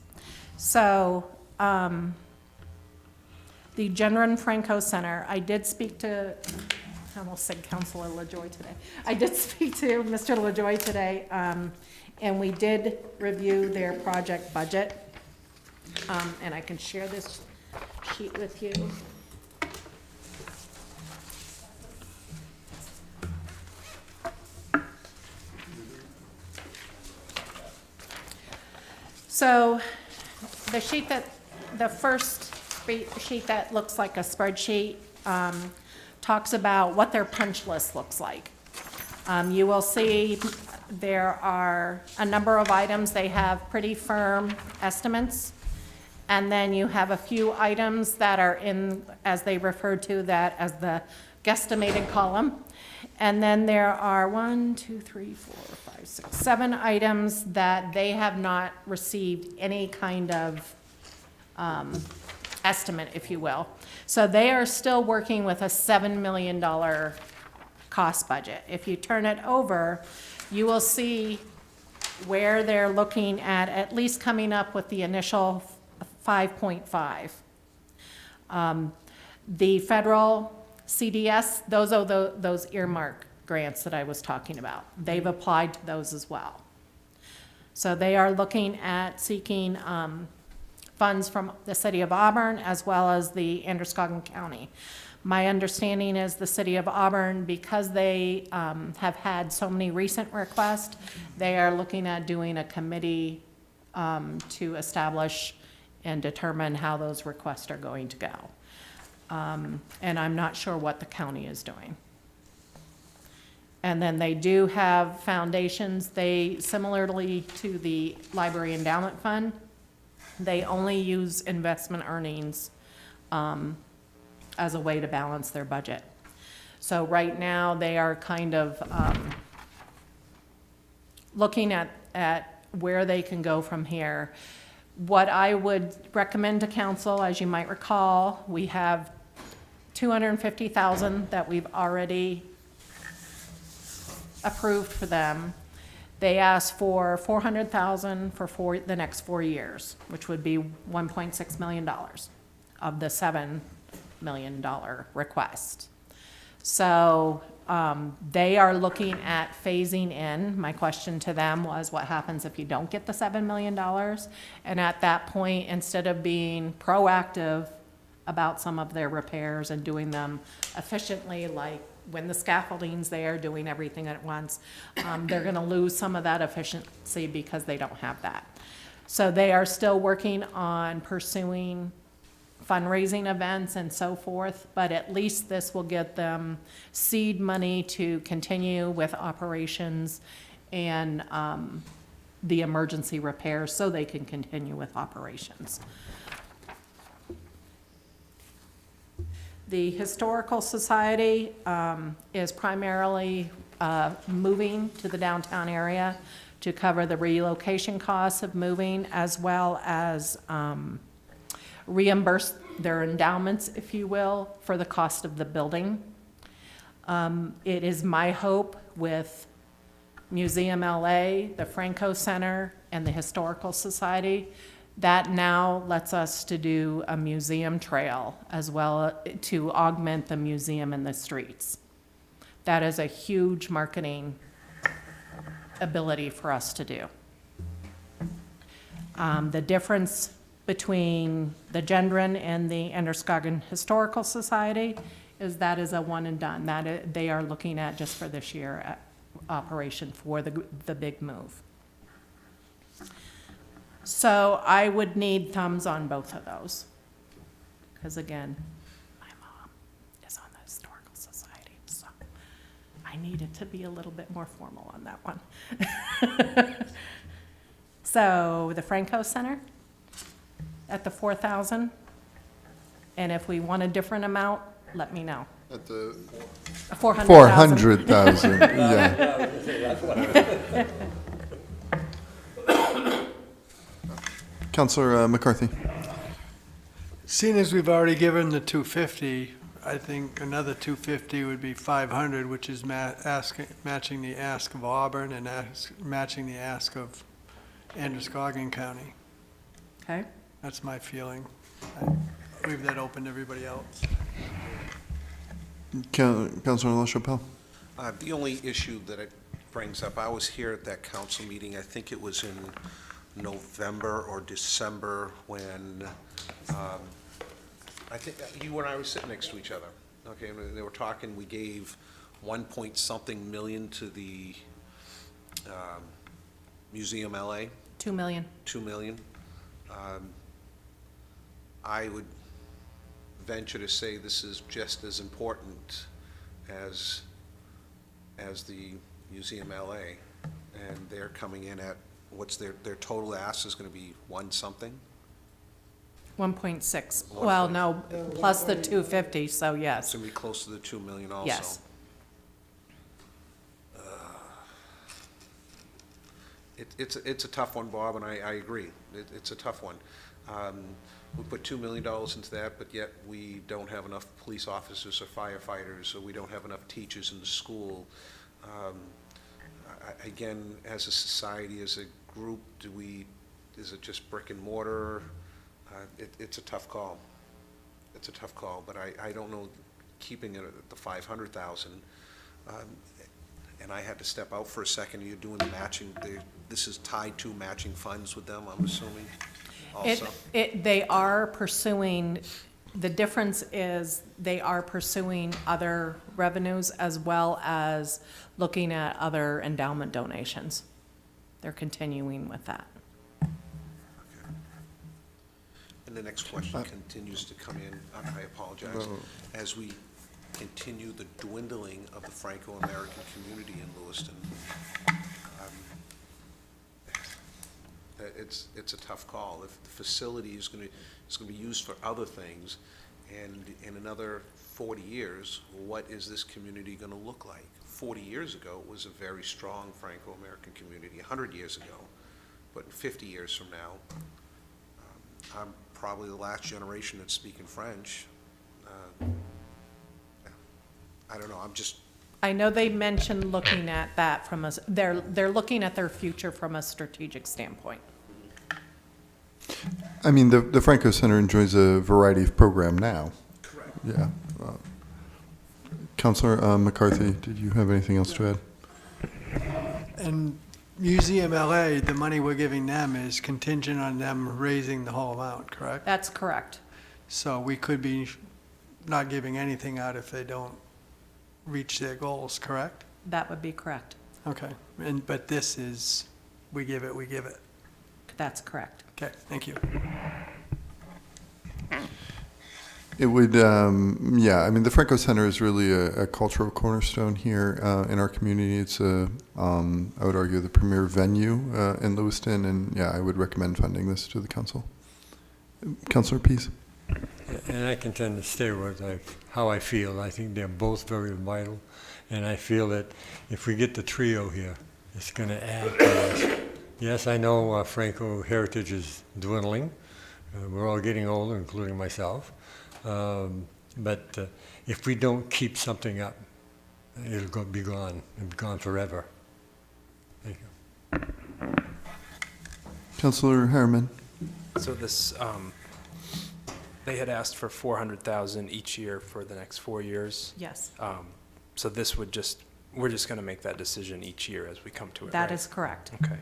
So, the General Franco Center, I did speak to, I almost said Councilor LaJoy today. I did speak to Mr. LaJoy today, and we did review their project budget. And I can share this sheet with you. So the sheet the first sheet that looks like a spreadsheet talks about what their punch list looks like. You will see there are a number of items. They have pretty firm estimates. And then you have a few items that are in, as they refer to that as the guesstimated column. And then there are 7 items that they have not received any kind of estimate, if you will. So they are still working with a $7 million cost budget. If you turn it over, you will see where they're looking at least coming up with the initial 5.5. The federal CDS, those are those earmark grants that I was talking about. They've applied to those as well. So they are looking at seeking funds from the city of Auburn as well as the Androscoggin County. My understanding is the city of Auburn, because they have had so many recent requests, they are looking at doing a committee to establish and determine how those requests are going to go. And I'm not sure what the county is doing. And then they do have foundations. They, similarly to the Library Endowment Fund, they only use investment earnings as a way to balance their budget. So right now they are kind of looking at where they can go from here. What I would recommend to council, as you might recall, we have $250,000 that we've already approved for them. They asked for $400,000 for the next 4 years, which would be $1.6 million of the $7 million request. So they are looking at phasing in. My question to them was, what happens if you don't get the $7 million? And at that point, instead of being proactive about some of their repairs and doing them efficiently, like when the scaffolding's there, doing everything at once, they're going to lose some of that efficiency because they don't have that. So they are still working on pursuing fundraising events and so forth, but at least this will get them seed money to continue with operations and the emergency repairs so they can continue with operations. The Historical Society is primarily moving to the downtown area to cover the relocation costs of moving, as well as reimburse their endowments, if you will, for the cost of the building. It is my hope with Museum LA, the Franco Center, and the Historical Society, that now lets us to do a museum trail as well to augment the museum in the streets. That is a huge marketing ability for us to do. The difference between the Gendron and the Androscoggin Historical Society is that is a one and done. They are looking at just for this year operation for the big move. So I would need thumbs on both of those. Because again, my mom is on the Historical Society, so I needed to be a little bit more formal on that one. So the Franco Center at the 4,000. And if we want a different amount, let me know. At the 400,000. 400,000, yeah. Councillor McCarthy. Seeing as we've already given the 250, I think another 250 would be 500, which is matching the ask of Auburn and matching the ask of Androscoggin County. Okay. That's my feeling. I leave that open to everybody else. Councillor LaChapelle. The only issue that it brings up, I was here at that council meeting, I think it was in November or December, when I think you and I were sitting next to each other. Okay, and they were talking, we gave 1 point something million to the Museum LA. 2 million. 2 million. I would venture to say this is just as important as the Museum LA, and they're coming in at, what's their total ask is going to be 1 something? 1.6. Well, no, plus the 250, so It's yes. going to be close to the 2 million also. Yes. It's a tough one, Bob, and I agree. It's a tough one. We put $2 million into that, but yet we don't have enough police officers or firefighters, or we don't have enough teachers in the school. Again, as a society, as a group, is it just brick and mortar? It's a tough call. It's a tough call, but I don't know, keeping it at the 500,000, and I had to step out for a second. You're doing the matching. This is tied to matching funds with them, I'm assuming, also? They are pursuing, the difference is they are pursuing other revenues as well as looking at other endowment donations. They're continuing with that. And the next question continues to come in, I apologize, as we continue the dwindling of the Franco-American community in Lewiston. It's a tough call. If the facility is going to be used for other things, and in another 40 years, what is this community going to look like? 40 years ago, it was a very strong Franco-American community, 100 years ago, but 50 years from now, I'm probably the last generation that's speaking French. I don't know, I know they mentioned looking at that from they're looking at their future from a strategic standpoint. I mean, the Franco Center enjoys a variety of program now. Correct. Yeah. Councillor McCarthy, did you have anything else to add? And Museum LA, the money we're giving them is contingent on them raising the whole amount, correct? That's correct. So we could be not giving anything out if they don't reach their goals, correct? That would be correct. Okay, but this is, we give it, we give it. That's correct. Okay, thank you. It would, yeah, I mean, the Franco Center is really a cultural cornerstone here in our community. It's I would argue, the premier venue in Lewiston, and yeah, I would recommend funding this to the council. Councillor Pease. And I can tend to stay with how I feel. I think they're both very vital, and I feel that if we get the trio here, it's going to add to us. Yes, I know Franco heritage is dwindling. We're all getting older, including myself. But if we don't keep something up, it'll be gone. It'll be gone forever. Thank you. Councillor Harriman. So this, they had asked for 400,000 each year for the next 4 years. Yes, So this would we're just going to make that decision each year as we come to it, that right? is correct. Okay.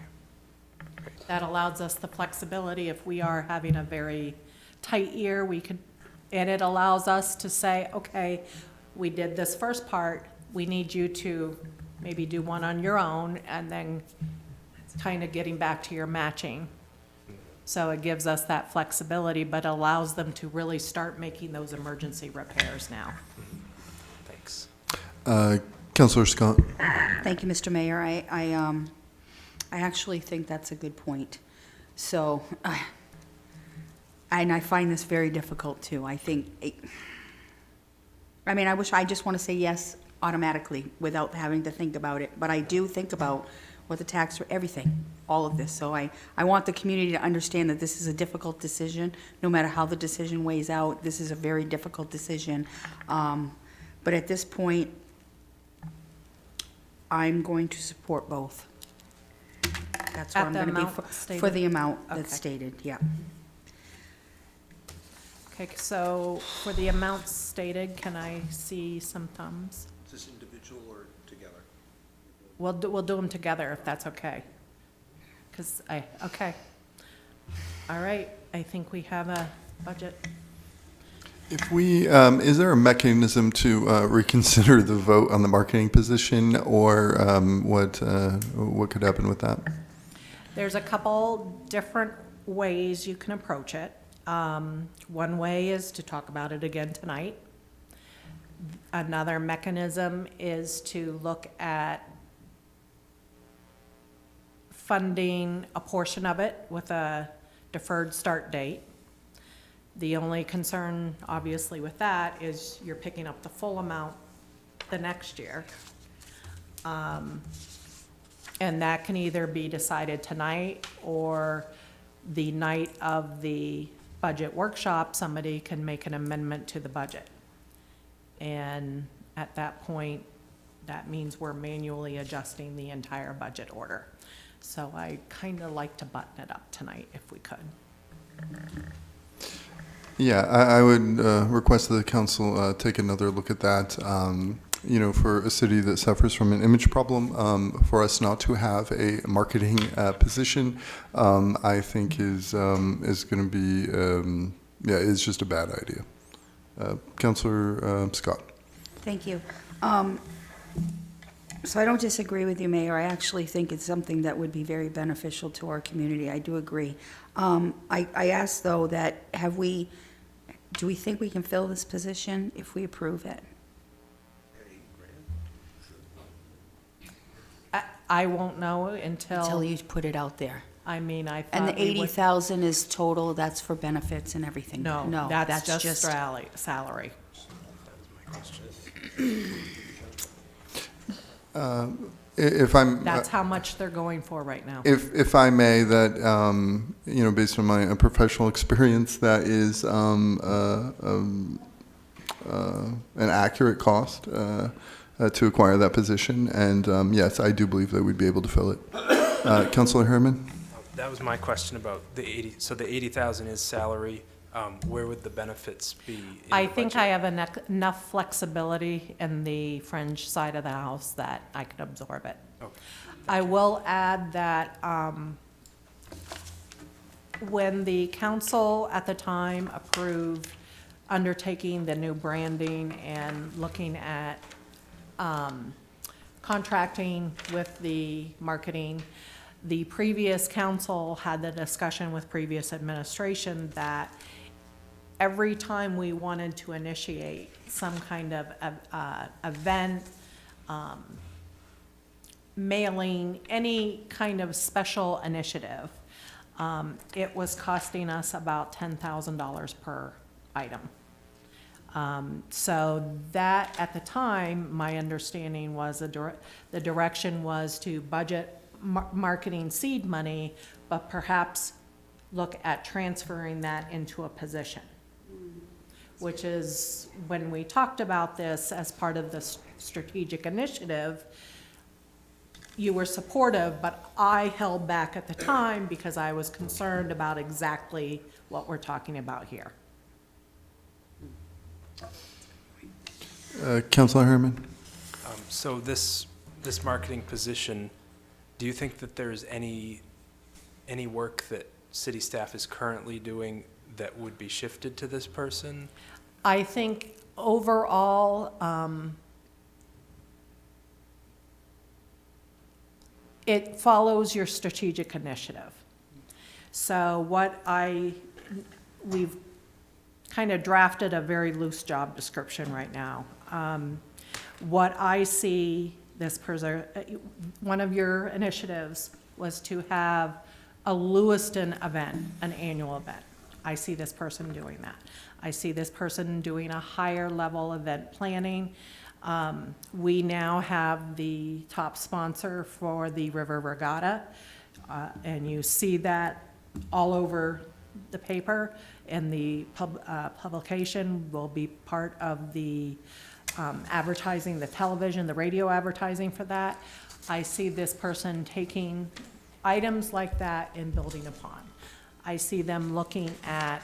That allows us the flexibility if we are having a very tight year, and it allows us to say, okay, we did this first part, we need you to maybe do one on your own, and then kind of getting back to your matching. So it gives us that flexibility, but allows them to really start making those emergency repairs now. Thanks. Councillor Scott. Thank you, Mr. Mayor. I actually think that's a good point. So, and I find this very difficult too. I just want to say yes automatically without having to think about it. But I do think about what the tax, everything, all of this. So I want the community to understand that this is a difficult decision. No matter how the decision weighs out, this is a very difficult decision. But at this point, I'm going to support both. That's where At I'm the going to be amount for stated? the amount that's Okay. stated, yeah. Okay, so for the amounts stated, can I see some thumbs? Is this individual or together? We'll do them together if that's okay. Okay. All right, I think we have a budget. If we, is there a mechanism to reconsider the vote on the marketing position, or what could happen with that? There's a couple different ways you can approach it. One way is to talk about it again tonight. Another mechanism is to look at funding a portion of it with a deferred start date. The only concern, obviously, with that is you're picking up the full amount the next year. And that can either be decided tonight, or the night of the budget workshop, somebody can make an amendment to the budget. And at that point, that means we're manually adjusting the entire budget order. So I kind of like to button it up tonight if we could. Yeah, I would request that the council take another look at that. For a city that suffers from an image problem, for us not to have a marketing position, I think is going to be, is just a bad idea. Councillor Scott. Thank you. So I don't disagree with you, Mayor. I actually think it's something that would be very beneficial to our community. I do agree. I asked, though, that do we think we can fill this position if we approve it? I won't know Until you put it out there. I mean, I thought And the we would- 80,000 is total, that's for benefits and everything? No, that's just salary. If I'm, That's how much they're going for right now. if I may, that based on my professional experience, that is an accurate cost to acquire that position, and yes, I do believe that we'd be able to fill it. Councillor Herman. That was my question about the 80. So the 80,000 is salary. Where would the benefits be? I think I have enough flexibility in the fringe side of the house that I can absorb it. Okay. I will add that when the council at the time approved undertaking the new branding and looking at contracting with the marketing, the previous council had the discussion with previous administration that every time we wanted to initiate some kind of event, mailing, any kind of special initiative, it was costing us about $10,000 per item. So that, at the time, my understanding was the direction was to budget marketing seed money, but perhaps look at transferring that into a position, which is, when we talked about this as part of the strategic initiative, you were supportive, but I held back at the time because I was concerned about exactly what we're talking about here. Councilor Herman? So this marketing position, do you think that there's any work that city staff is currently doing that would be shifted to this person? I think overall, it follows your strategic initiative. So we've kind of drafted a very loose job description right now. What I see this person, one of your initiatives was to have a Lewiston event, an annual event. I see this person doing that. I see this person doing a higher level event planning. We now have the top sponsor for the River Regatta, and you see that all over the paper, and the publication will be part of the advertising, the television, the radio advertising for that. I see this person taking items like that and building upon. I see them looking at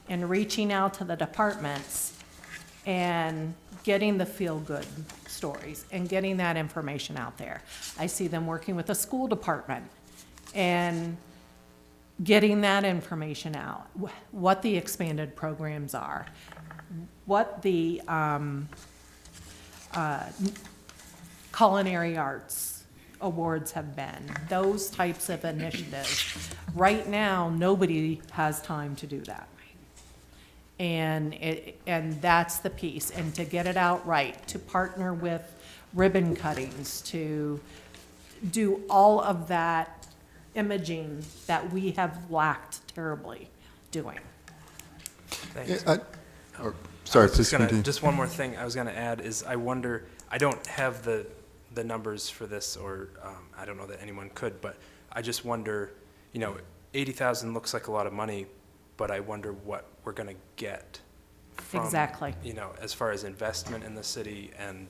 and reaching out to the departments and getting the feel-good stories and getting that information out there. I see them working with the school department and getting that information out, what the expanded programs are, what the culinary arts awards have been, those types of initiatives. Right now, nobody has time to do that. And that's the piece, and to get it out right, to partner with ribbon cuttings, to do all of that imaging that we have lacked terribly doing. Thanks. Sorry, please continue. Just one more thing I was gonna add is I wonder, I don't have the numbers for this, or I don't know that anyone could, but I just wonder, 80,000 looks like a lot of money, but I wonder what we're gonna get from, Exactly. As far as investment in the city, and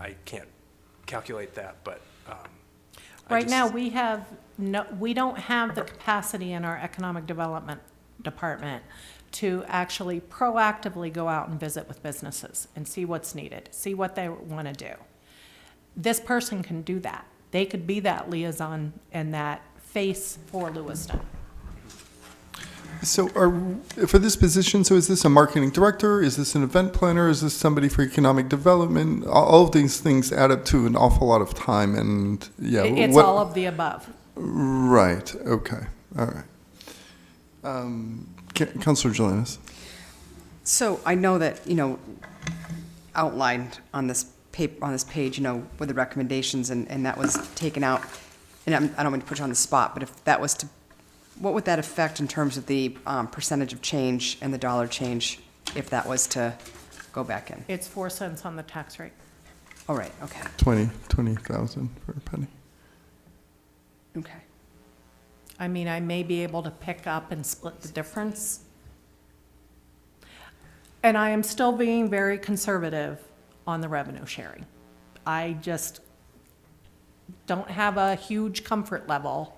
I can't calculate that, but Right now, we don't have the capacity in our economic development department to actually proactively go out and visit with businesses and see what's needed, see what they want to do. This person can do that. They could be that liaison and that face for Lewiston. So for this position, so is this a marketing director? Is this an event planner? Is this somebody for economic development? All of these things add up to an awful lot of time, and It's all of the above. Right, okay, all right. Councilor Jelinas. So I know that, outlined on this paper, on this page, with the recommendations, and that was taken out. And I don't mean to put you on the spot, but if that was to, what would that affect in terms of the percentage of change and the dollar change if that was to go back in? It's 4 cents on the tax rate. All right, okay, 20,000 for a penny. okay. I mean, I may be able to pick up and split the difference. And I am still being very conservative on the revenue sharing. I just don't have a huge comfort level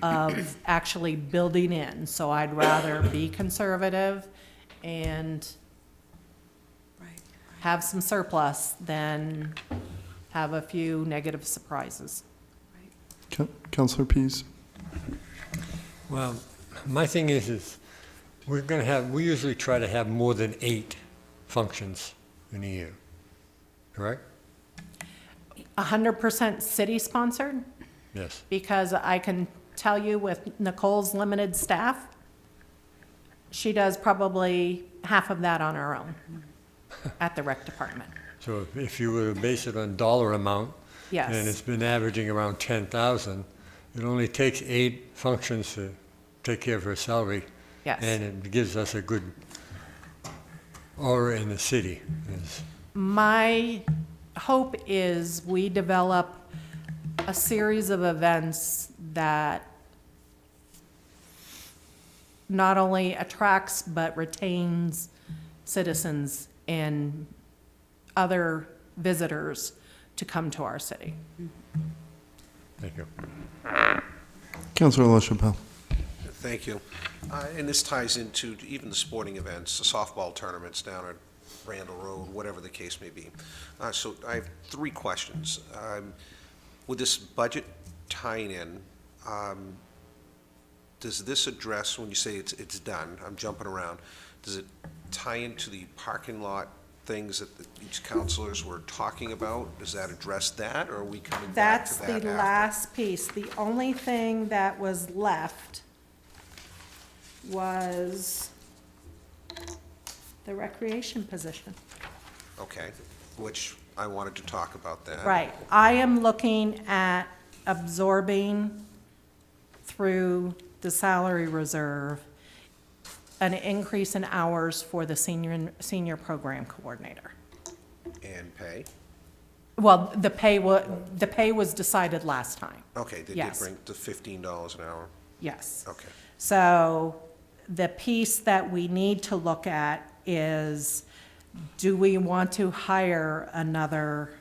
of actually building in. So I'd rather be conservative and have some surplus than have a few negative surprises. Councilor Pease. Well, my thing is we usually try to have more than 8 functions in a year, correct? 100% city-sponsored, Yes. because I can tell you with Nicole's limited staff, she does probably half of that on her own at the rec department. So if you were to base it on dollar amount, Yes. and it's been averaging around 10,000, it only takes 8 functions to take care of her salary. Yes. And it gives us a good or in the city? My hope is we develop a series of events that not only attracts but retains citizens and other visitors to come to our city. Thank you. Councilor LaChapelle. Thank you. And this ties into even the sporting events, the softball tournaments down at Randall Road, whatever the case may be. So I have 3 questions. With this budget tying in, does this address, when you say it's done, I'm jumping around, does it tie into the parking lot things that each councilors were talking about? Does that address that, or are we coming back That's to that the after? last piece. The only thing that was left was the recreation position. Okay, which I wanted to talk about that. Right. I am looking at absorbing through the salary reserve an increase in hours for the senior program coordinator. And pay? Well, the pay was decided last time. Okay, they did Yes. bring to $15 an hour? Yes. Okay. So the piece that we need to look at is, do we want to hire another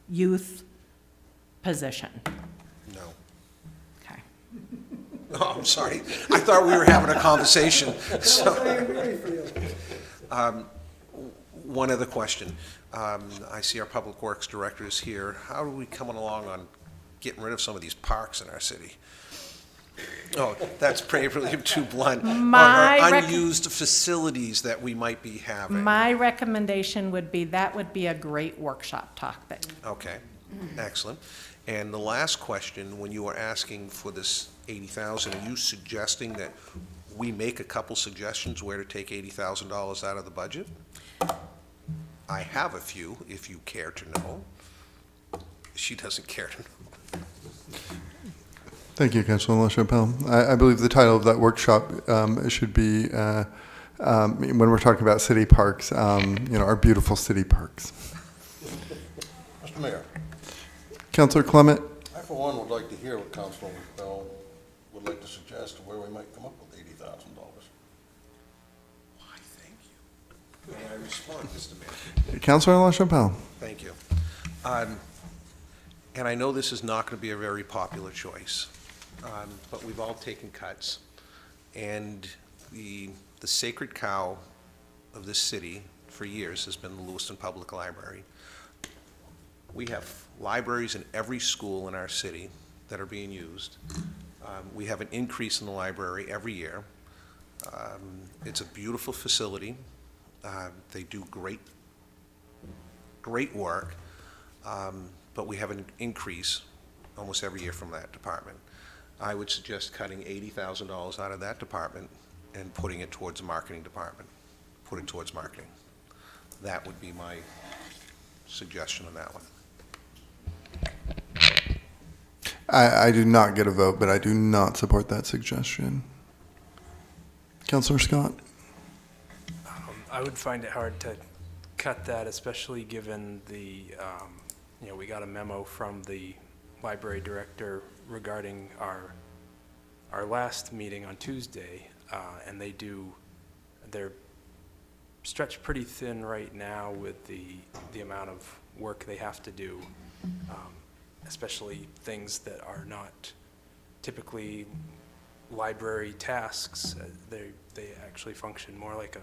youth position? No. Okay. Oh, I'm sorry. I thought we were having a conversation. So, one other question. I see our Public Works Director is here. How are we coming along on getting rid of some of these parks in our city? Oh, that's probably too blunt. My Or rec- unused facilities that we might be having. My recommendation would be, that would be a great workshop topic. Okay, excellent. And the last question, when you were asking for this 80,000, are you suggesting that we make a couple suggestions where to take $80,000 out of the budget? I have a few, if you care to know. She doesn't care to know. Thank you, Councilor LaChapelle. I believe the title of that workshop should be, when we're talking about city parks, our beautiful city parks. Mr. Mayor, Councilor Clement. I for one would like to hear what Councilor Bell would like to suggest where we might come up with $80,000. Why, thank you. May I respond, Mr. Mayor? Councilor LaChapelle. Thank you. And I know this is not going to be a very popular choice, but we've all taken cuts. And the sacred cow of this city for years has been the Lewiston Public Library. We have libraries in every school in our city that are being used. We have an increase in the library every year. It's a beautiful facility. They do great work, but we have an increase almost every year from that department. I would suggest cutting $80,000 out of that department and putting it towards the marketing department, put it towards marketing. That would be my suggestion on that one. I do not get a vote, but I do not support that suggestion. Councilor Scott. I would find it hard to cut that, especially given the, we got a memo from the library director regarding our last meeting on Tuesday, and they're stretched pretty thin right now with the amount of work they have to do, especially things that are not typically library tasks. They actually function more like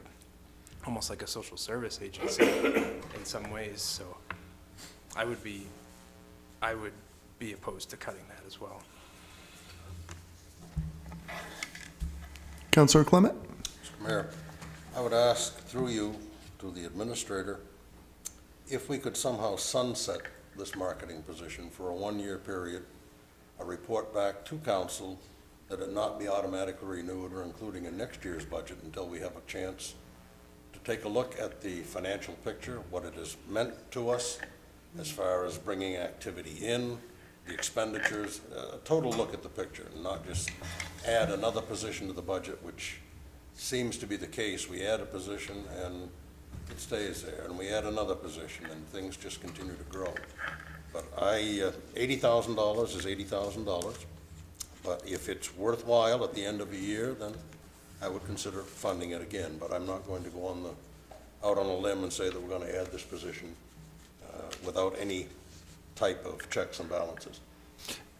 almost like a social service agency in some ways. So I would be opposed to cutting that as well. Councilor Clement. Mr. Mayor, I would ask through you to the administrator if we could somehow sunset this marketing position for a one-year period, a report back to council that it not be automatically renewed or including in next year's budget until we have a chance to take a look at the financial picture, what it has meant to us as far as bringing activity in, the expenditures, a total look at the picture, and not just add another position to the budget, which seems to be the case. We add a position and it stays there, and we add another position, and things just continue to grow. But $80,000 is $80,000, but if it's worthwhile at the end of a year, then I would consider funding it again, but I'm not going to go out on a limb and say that we're going to add this position without any type of checks and balances.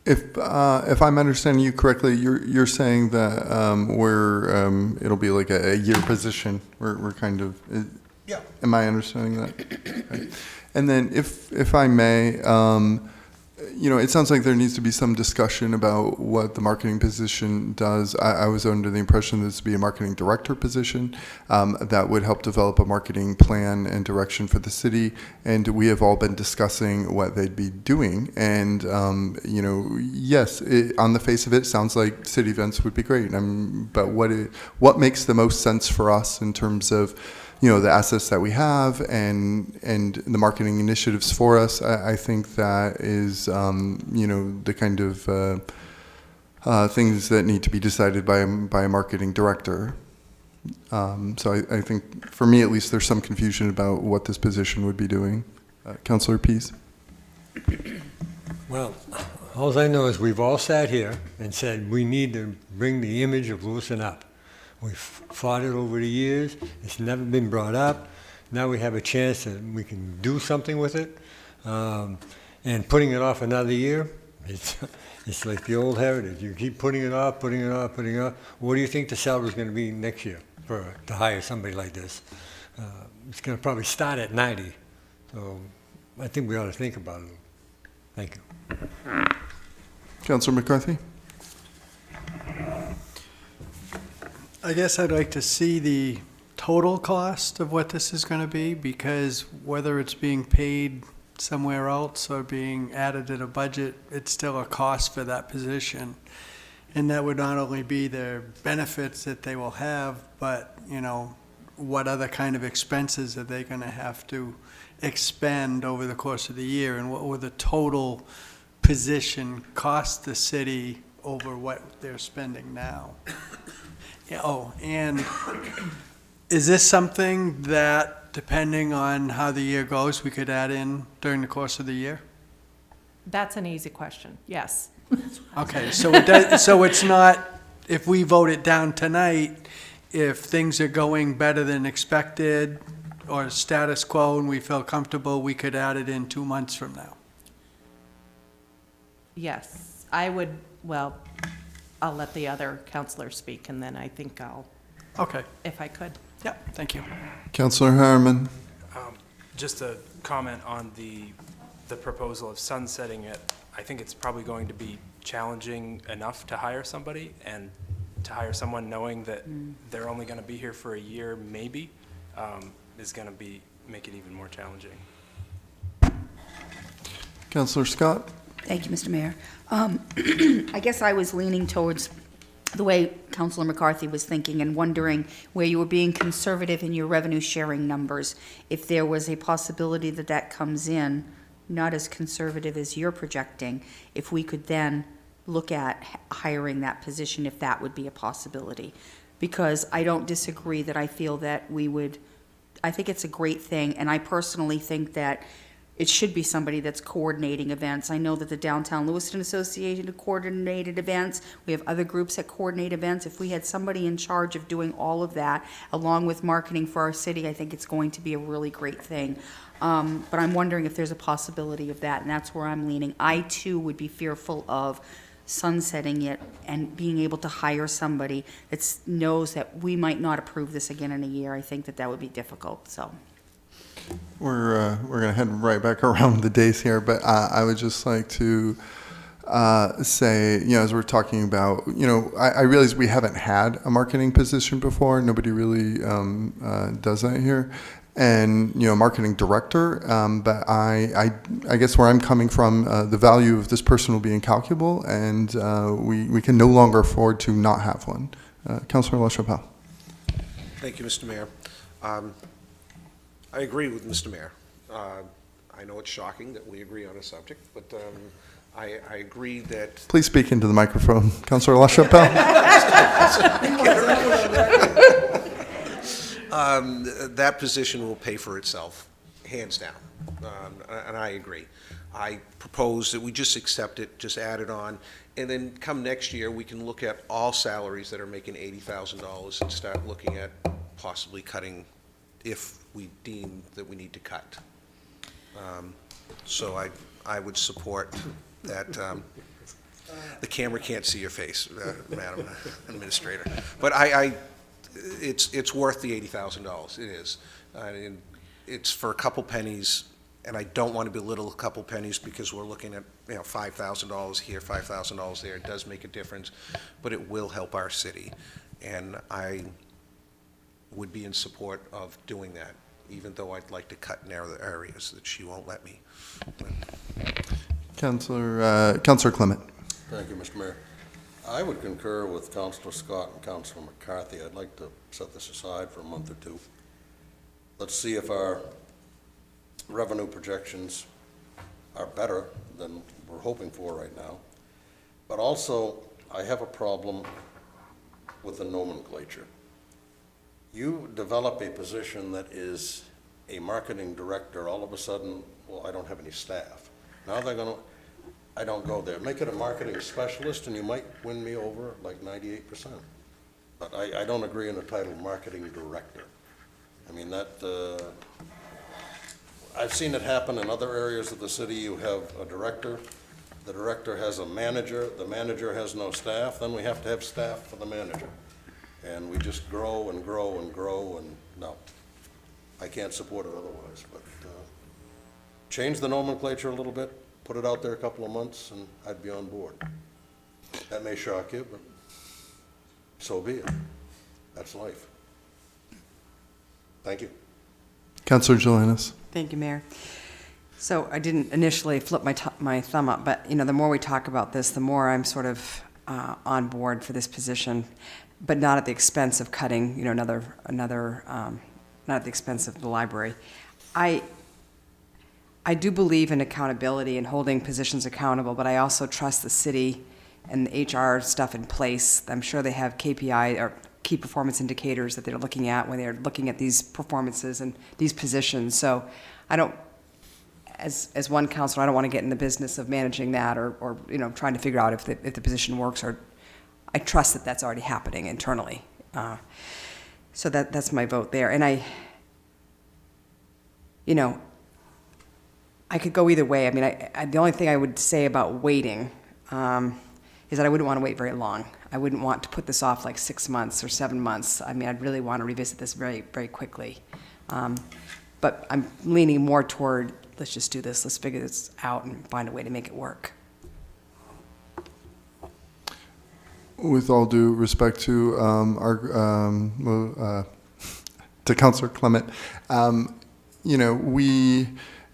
If I'm understanding you correctly, you're saying that it'll be like a year position. We're kind of. Yeah. Am I understanding that? Right. And then, if I may, it sounds like there needs to be some discussion about what the marketing position does. I was under the impression that this would be a marketing director position that would help develop a marketing plan and direction for the city. And we have all been discussing what they'd be doing. And, yes, on the face of it, sounds like city events would be great. But what makes the most sense for us in terms of the assets that we have and the marketing initiatives for us, I think that is, the kind of things that need to be decided by a marketing director. So I think, for me at least, there's some confusion about what this position would be doing. Councillor Pease? Well, all I know is we've all sat here and said we need to bring the image of Lewiston up. We've fought it over the years. It's never been brought up. Now we have a chance that we can do something with it. And putting it off another year, it's like the old heritage. You keep putting it off, putting it off, putting it off. What do you think the salary is going to be next year to hire somebody like this? It's going to probably start at 90. So I think we ought to think about it. Thank you. Councillor McCarthy? I guess I'd like to see the total cost of what this is going to be, because whether it's being paid somewhere else or being added to the budget, it's still a cost for that position. And that would not only be the benefits that they will have, but, what other kind of expenses are they going to have to expend over the course of the year, and what will the total position cost the city over what they're spending now? Oh, and is this something that, depending on how the year goes, we could add in during the course of the year? That's an easy question, yes. Okay, so it's not, if we vote it down tonight, if things are going better than expected or status quo and we feel comfortable, we could add it in 2 months from now. Yes, I'll let the other counselors speak, and then I think Okay. if I could. Yeah, thank you. Councillor Harriman? Just a comment on the proposal of sunsetting it. I think it's probably going to be challenging enough to hire somebody, and to hire someone knowing that they're only going to be here for a year, maybe, is going to make it even more challenging. Councillor Scott? Thank you, Mr. Mayor. I guess I was leaning towards the way Councilor McCarthy was thinking and wondering where you were being conservative in your revenue sharing numbers. If there was a possibility that that comes in, not as conservative as you're projecting, if we could then look at hiring that position, if that would be a possibility. Because I don't disagree that I feel that I think it's a great thing, and I personally think that it should be somebody that's coordinating events. I know that the Downtown Lewiston Association coordinated events. We have other groups that coordinate events. If we had somebody in charge of doing all of that, along with marketing for our city, I think it's going to be a really great thing. But I'm wondering if there's a possibility of that, and that's where I'm leaning. I, too, would be fearful of sunsetting it and being able to hire somebody that knows that we might not approve this again in a year. I think that would be difficult, so. We're going to head right back around the days here, but I would just like to say, as we're talking about, I realize we haven't had a marketing position before. Nobody really does that here. And, marketing director, but I guess where I'm coming from, the value of this person will be incalculable, and we can no longer afford to not have one. Councillor LaChapelle. Thank you, Mr. Mayor. I agree with Mr. Mayor. I know it's shocking that we agree on a subject, but I agree that... Please speak into the microphone, Councillor LaChapelle. That position will pay for itself, hands down, and I agree. I propose that we just accept it, just add it on, and then come next year, we can look at all salaries that are making $80,000 and start looking at possibly cutting if we deem that we need to cut. So I would support that. The camera can't see your face, Madam Administrator, but it's worth the $80,000. It is. And it's for a couple pennies, and I don't want to belittle a couple pennies because we're looking at, $5,000 here, $5,000 there. It does make a difference, but it will help our city. And I would be in support of doing that, even though I'd like to cut in other areas that she won't let me. Councillor Clement. Thank you, Mr. Mayor. I would concur with Councillor Scott and Councillor McCarthy. I'd like to set this aside for a month or two. Let's see if our revenue projections are better than we're hoping for right now. But also, I have a problem with the nomenclature. You develop a position that is a marketing director, all of a sudden, well, I don't have any staff. Now they're gonna, I don't go there. Make it a marketing specialist and you might win me over like 98%. But I don't agree on the title marketing director. I mean, I've seen it happen in other areas of the city. You have a director, the director has a manager, the manager has no staff, then we have to have staff for the manager. And we just grow and grow and grow, and no, I can't support it otherwise. But change the nomenclature a little bit, put it out there a couple of months, and I'd be on board. That may shock you, but so be it. That's life. Thank you. Councillor Jelinas. Thank you, Mayor. So I didn't initially flip my thumb up, but the more we talk about this, the more I'm sort of on board for this position, but not at the expense of cutting, not at the expense of the library. I do believe in accountability and holding positions accountable, but I also trust the city and the HR stuff in place. I'm sure they have KPI or key performance indicators that they're looking at when they're looking at these performances and these positions. So I don't, as one counselor, I don't want to get in the business of managing that or trying to figure out if the position works, or I trust that that's already happening internally. So that's my vote there. And I could go either way. I mean, the only thing I would say about waiting is that I wouldn't want to wait very long. I wouldn't want to put this off like 6 months or 7 months. I mean, I'd really want to revisit this very, very quickly. But I'm leaning more toward, let's just do this, let's figure this out and find a way to make it work. With all due respect to to Councillor Clement,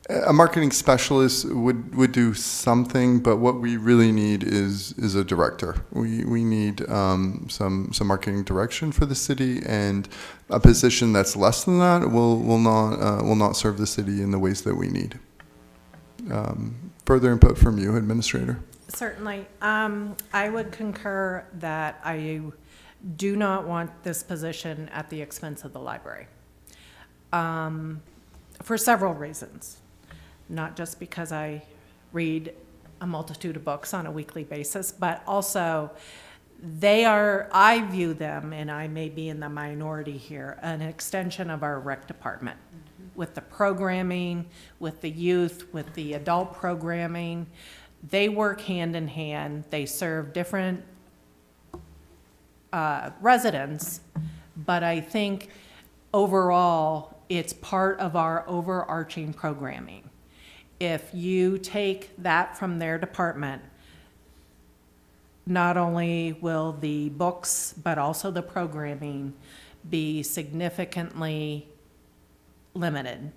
a marketing specialist would do something, but what we really need is a director. We need some marketing direction for the city, and a position that's less than that will not serve the city in the ways that we need. Further input from you, Administrator. Certainly. I would concur that I do not want this position at the expense of the library, for several reasons. Not just because I read a multitude of books on a weekly basis, but also I view them, and I may be in the minority here, an extension of our rec department. With the programming, with the youth, with the adult programming. They work hand in hand. They serve different residents, but I think overall it's part of our overarching programming. If you take that from their department, not only will the books, but also the programming be significantly limited.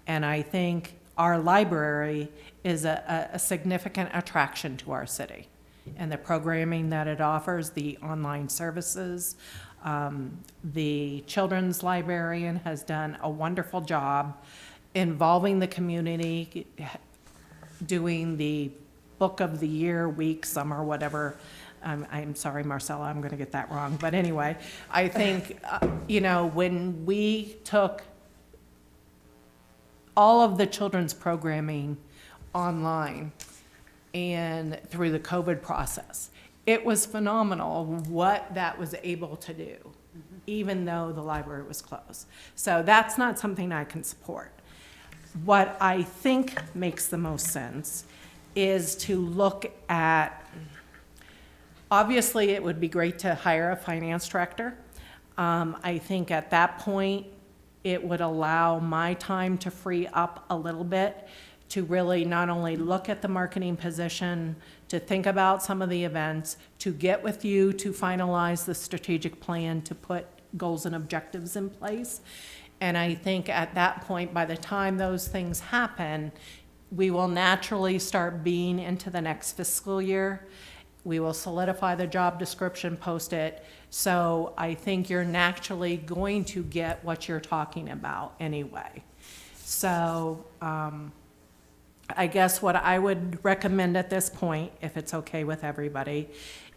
And I think our library is a significant attraction to our city. And the programming that it offers, the online services, the children's librarian has done a wonderful job involving the community, doing the book of the year, week, summer, whatever I'm sorry, Marcella, I'm going to get that wrong. But anyway, I think, when we took all of the children's programming online and through the COVID process, it was phenomenal what that was able to do, even though the library was closed. So that's not something I can support. What I think makes the most sense is to look at, obviously it would be great to hire a finance director. I think at that point, it would allow my time to free up a little bit to really not only look at the marketing position, to think about some of the events, to get with you to finalize the strategic plan, to put goals and objectives in place. And I think at that point, by the time those things happen, we will naturally start being into the next fiscal year. We will solidify the job description, post it. So I think you're naturally going to get what you're talking about anyway. So I guess what I would recommend at this point, if it's okay with everybody,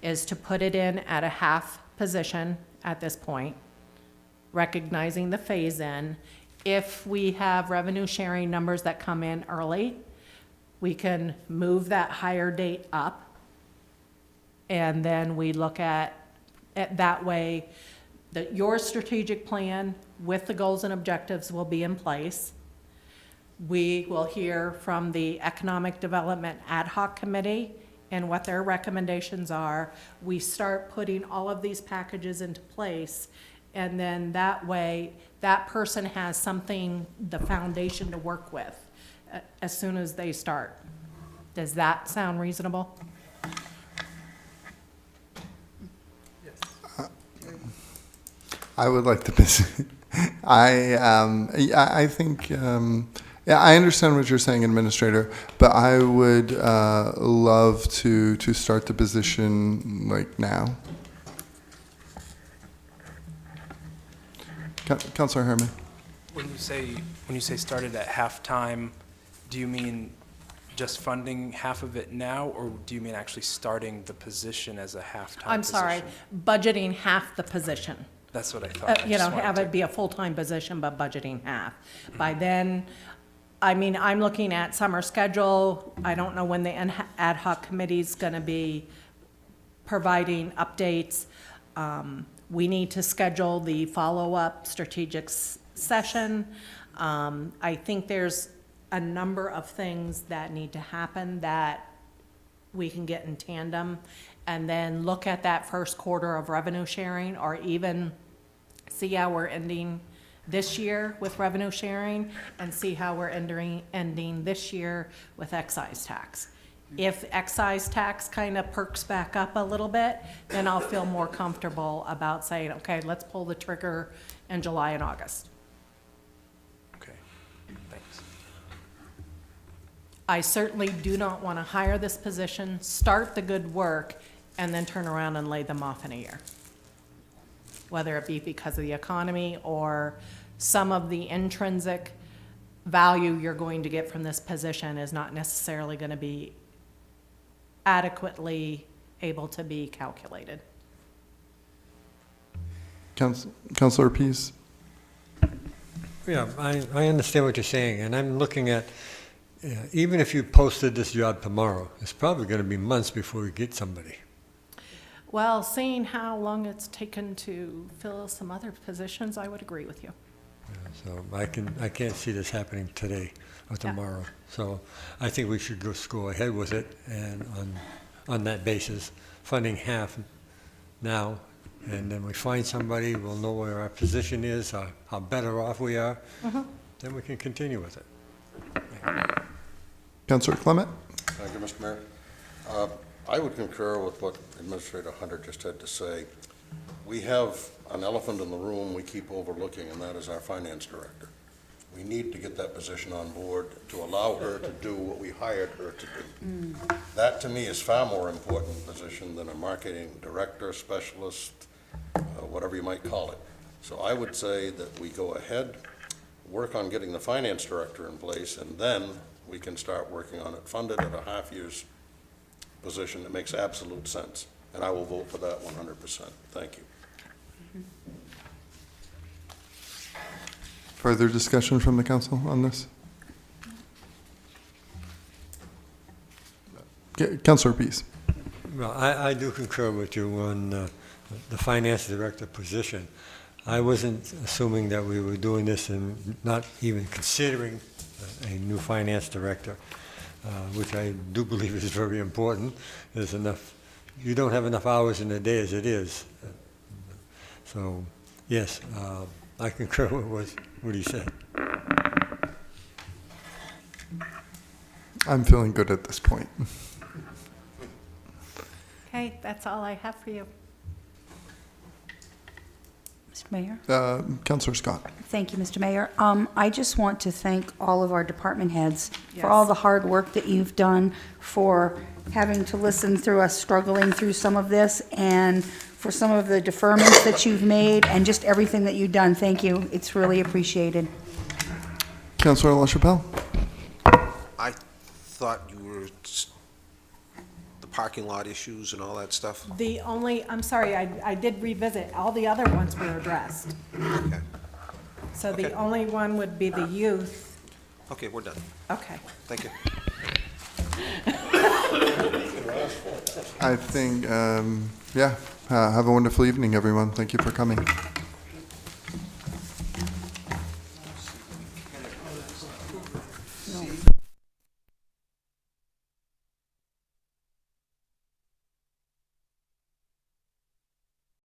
is to put it in at a half position at this point, recognizing the phase-in. If we have revenue sharing numbers that come in early, we can move that hire date up. And then we look at that way, that your strategic plan with the goals and objectives will be in place. We will hear from the Economic Development Ad Hoc Committee and what their recommendations are. We start putting all of these packages into place, and then that way, that person has something, the foundation to work with as soon as they start. Does that sound reasonable? I would like to. I think. Yeah, I understand what you're saying, Administrator, but I would love to start the position like now. Councilor Herman. When you say started at halftime, do you mean just funding half of it now, or do you mean actually starting the position as a halftime I'm sorry, budgeting half the position. That's what I thought. Have it be a full-time position, but budgeting half. By then, I mean, I'm looking at summer schedule. I don't know when the ad hoc committee's gonna be providing updates. We need to schedule the follow-up strategic session. I think there's a number of things that need to happen that we can get in tandem, and then look at that first quarter of revenue sharing, or even see how we're ending this year with revenue sharing, and see how we're ending this year with excise tax. If excise tax kind of perks back up a little bit, then I'll feel more comfortable about saying, okay, let's pull the trigger in July and August. Okay, thanks. I certainly do not want to hire this position, start the good work, and then turn around and lay them off in a year. Whether it be because of the economy or some of the intrinsic value you're going to get from this position is not necessarily going to be adequately able to be calculated. Councilor Pease. Yeah, I understand what you're saying, and I'm looking at, even if you posted this job tomorrow, it's probably going to be months before we get somebody. Well, seeing how long it's taken to fill some other positions, I would agree with you. So I can't see this happening today or tomorrow. So I think we should go ahead with it, and on that basis, funding half now, and then we find somebody, we'll know where our position is, how better off we are, then we can continue with it. Councilor Clement. Thank you, Mr. Mayor. I would concur with what Administrator Hunter just had to say. We have an elephant in the room we keep overlooking, and that is our finance director. We need to get that position on board to allow her to do what we hired her to do. That, to me, is far more important position than a marketing director, specialist, whatever you might call it. So I would say that we go ahead, work on getting the finance director in place, and then we can start working on it. Fund it at a half year's position. It makes absolute sense. and I will vote for that 100%. Thank you. Further discussion from the council on this? Councilor Pease. Well, I do concur with you on the finance director position. I wasn't assuming that we were doing this and not even considering a new finance director, which I do believe is very important. There's enough, you don't have enough hours in the day as it is. So, yes, I concur with what he said. I'm feeling good at this point. Okay, that's all I have for you. Mr. Mayor? Councilor Scott. Thank you, Mr. Mayor. I just want to thank all of our department heads for all the hard work that you've done, for having to listen through us struggling through some of this, and for some of the deferments that you've made, and just everything that you've done. Thank you. It's really appreciated. Councilor LaChapelle. I thought you were the parking lot issues and all that stuff. The only, I'm sorry, I did revisit, all the other ones were addressed. Okay. So the Okay. only one would be the youth. Okay, we're done. Okay. Thank you. I think, yeah, have a wonderful evening, everyone. Thank you for coming.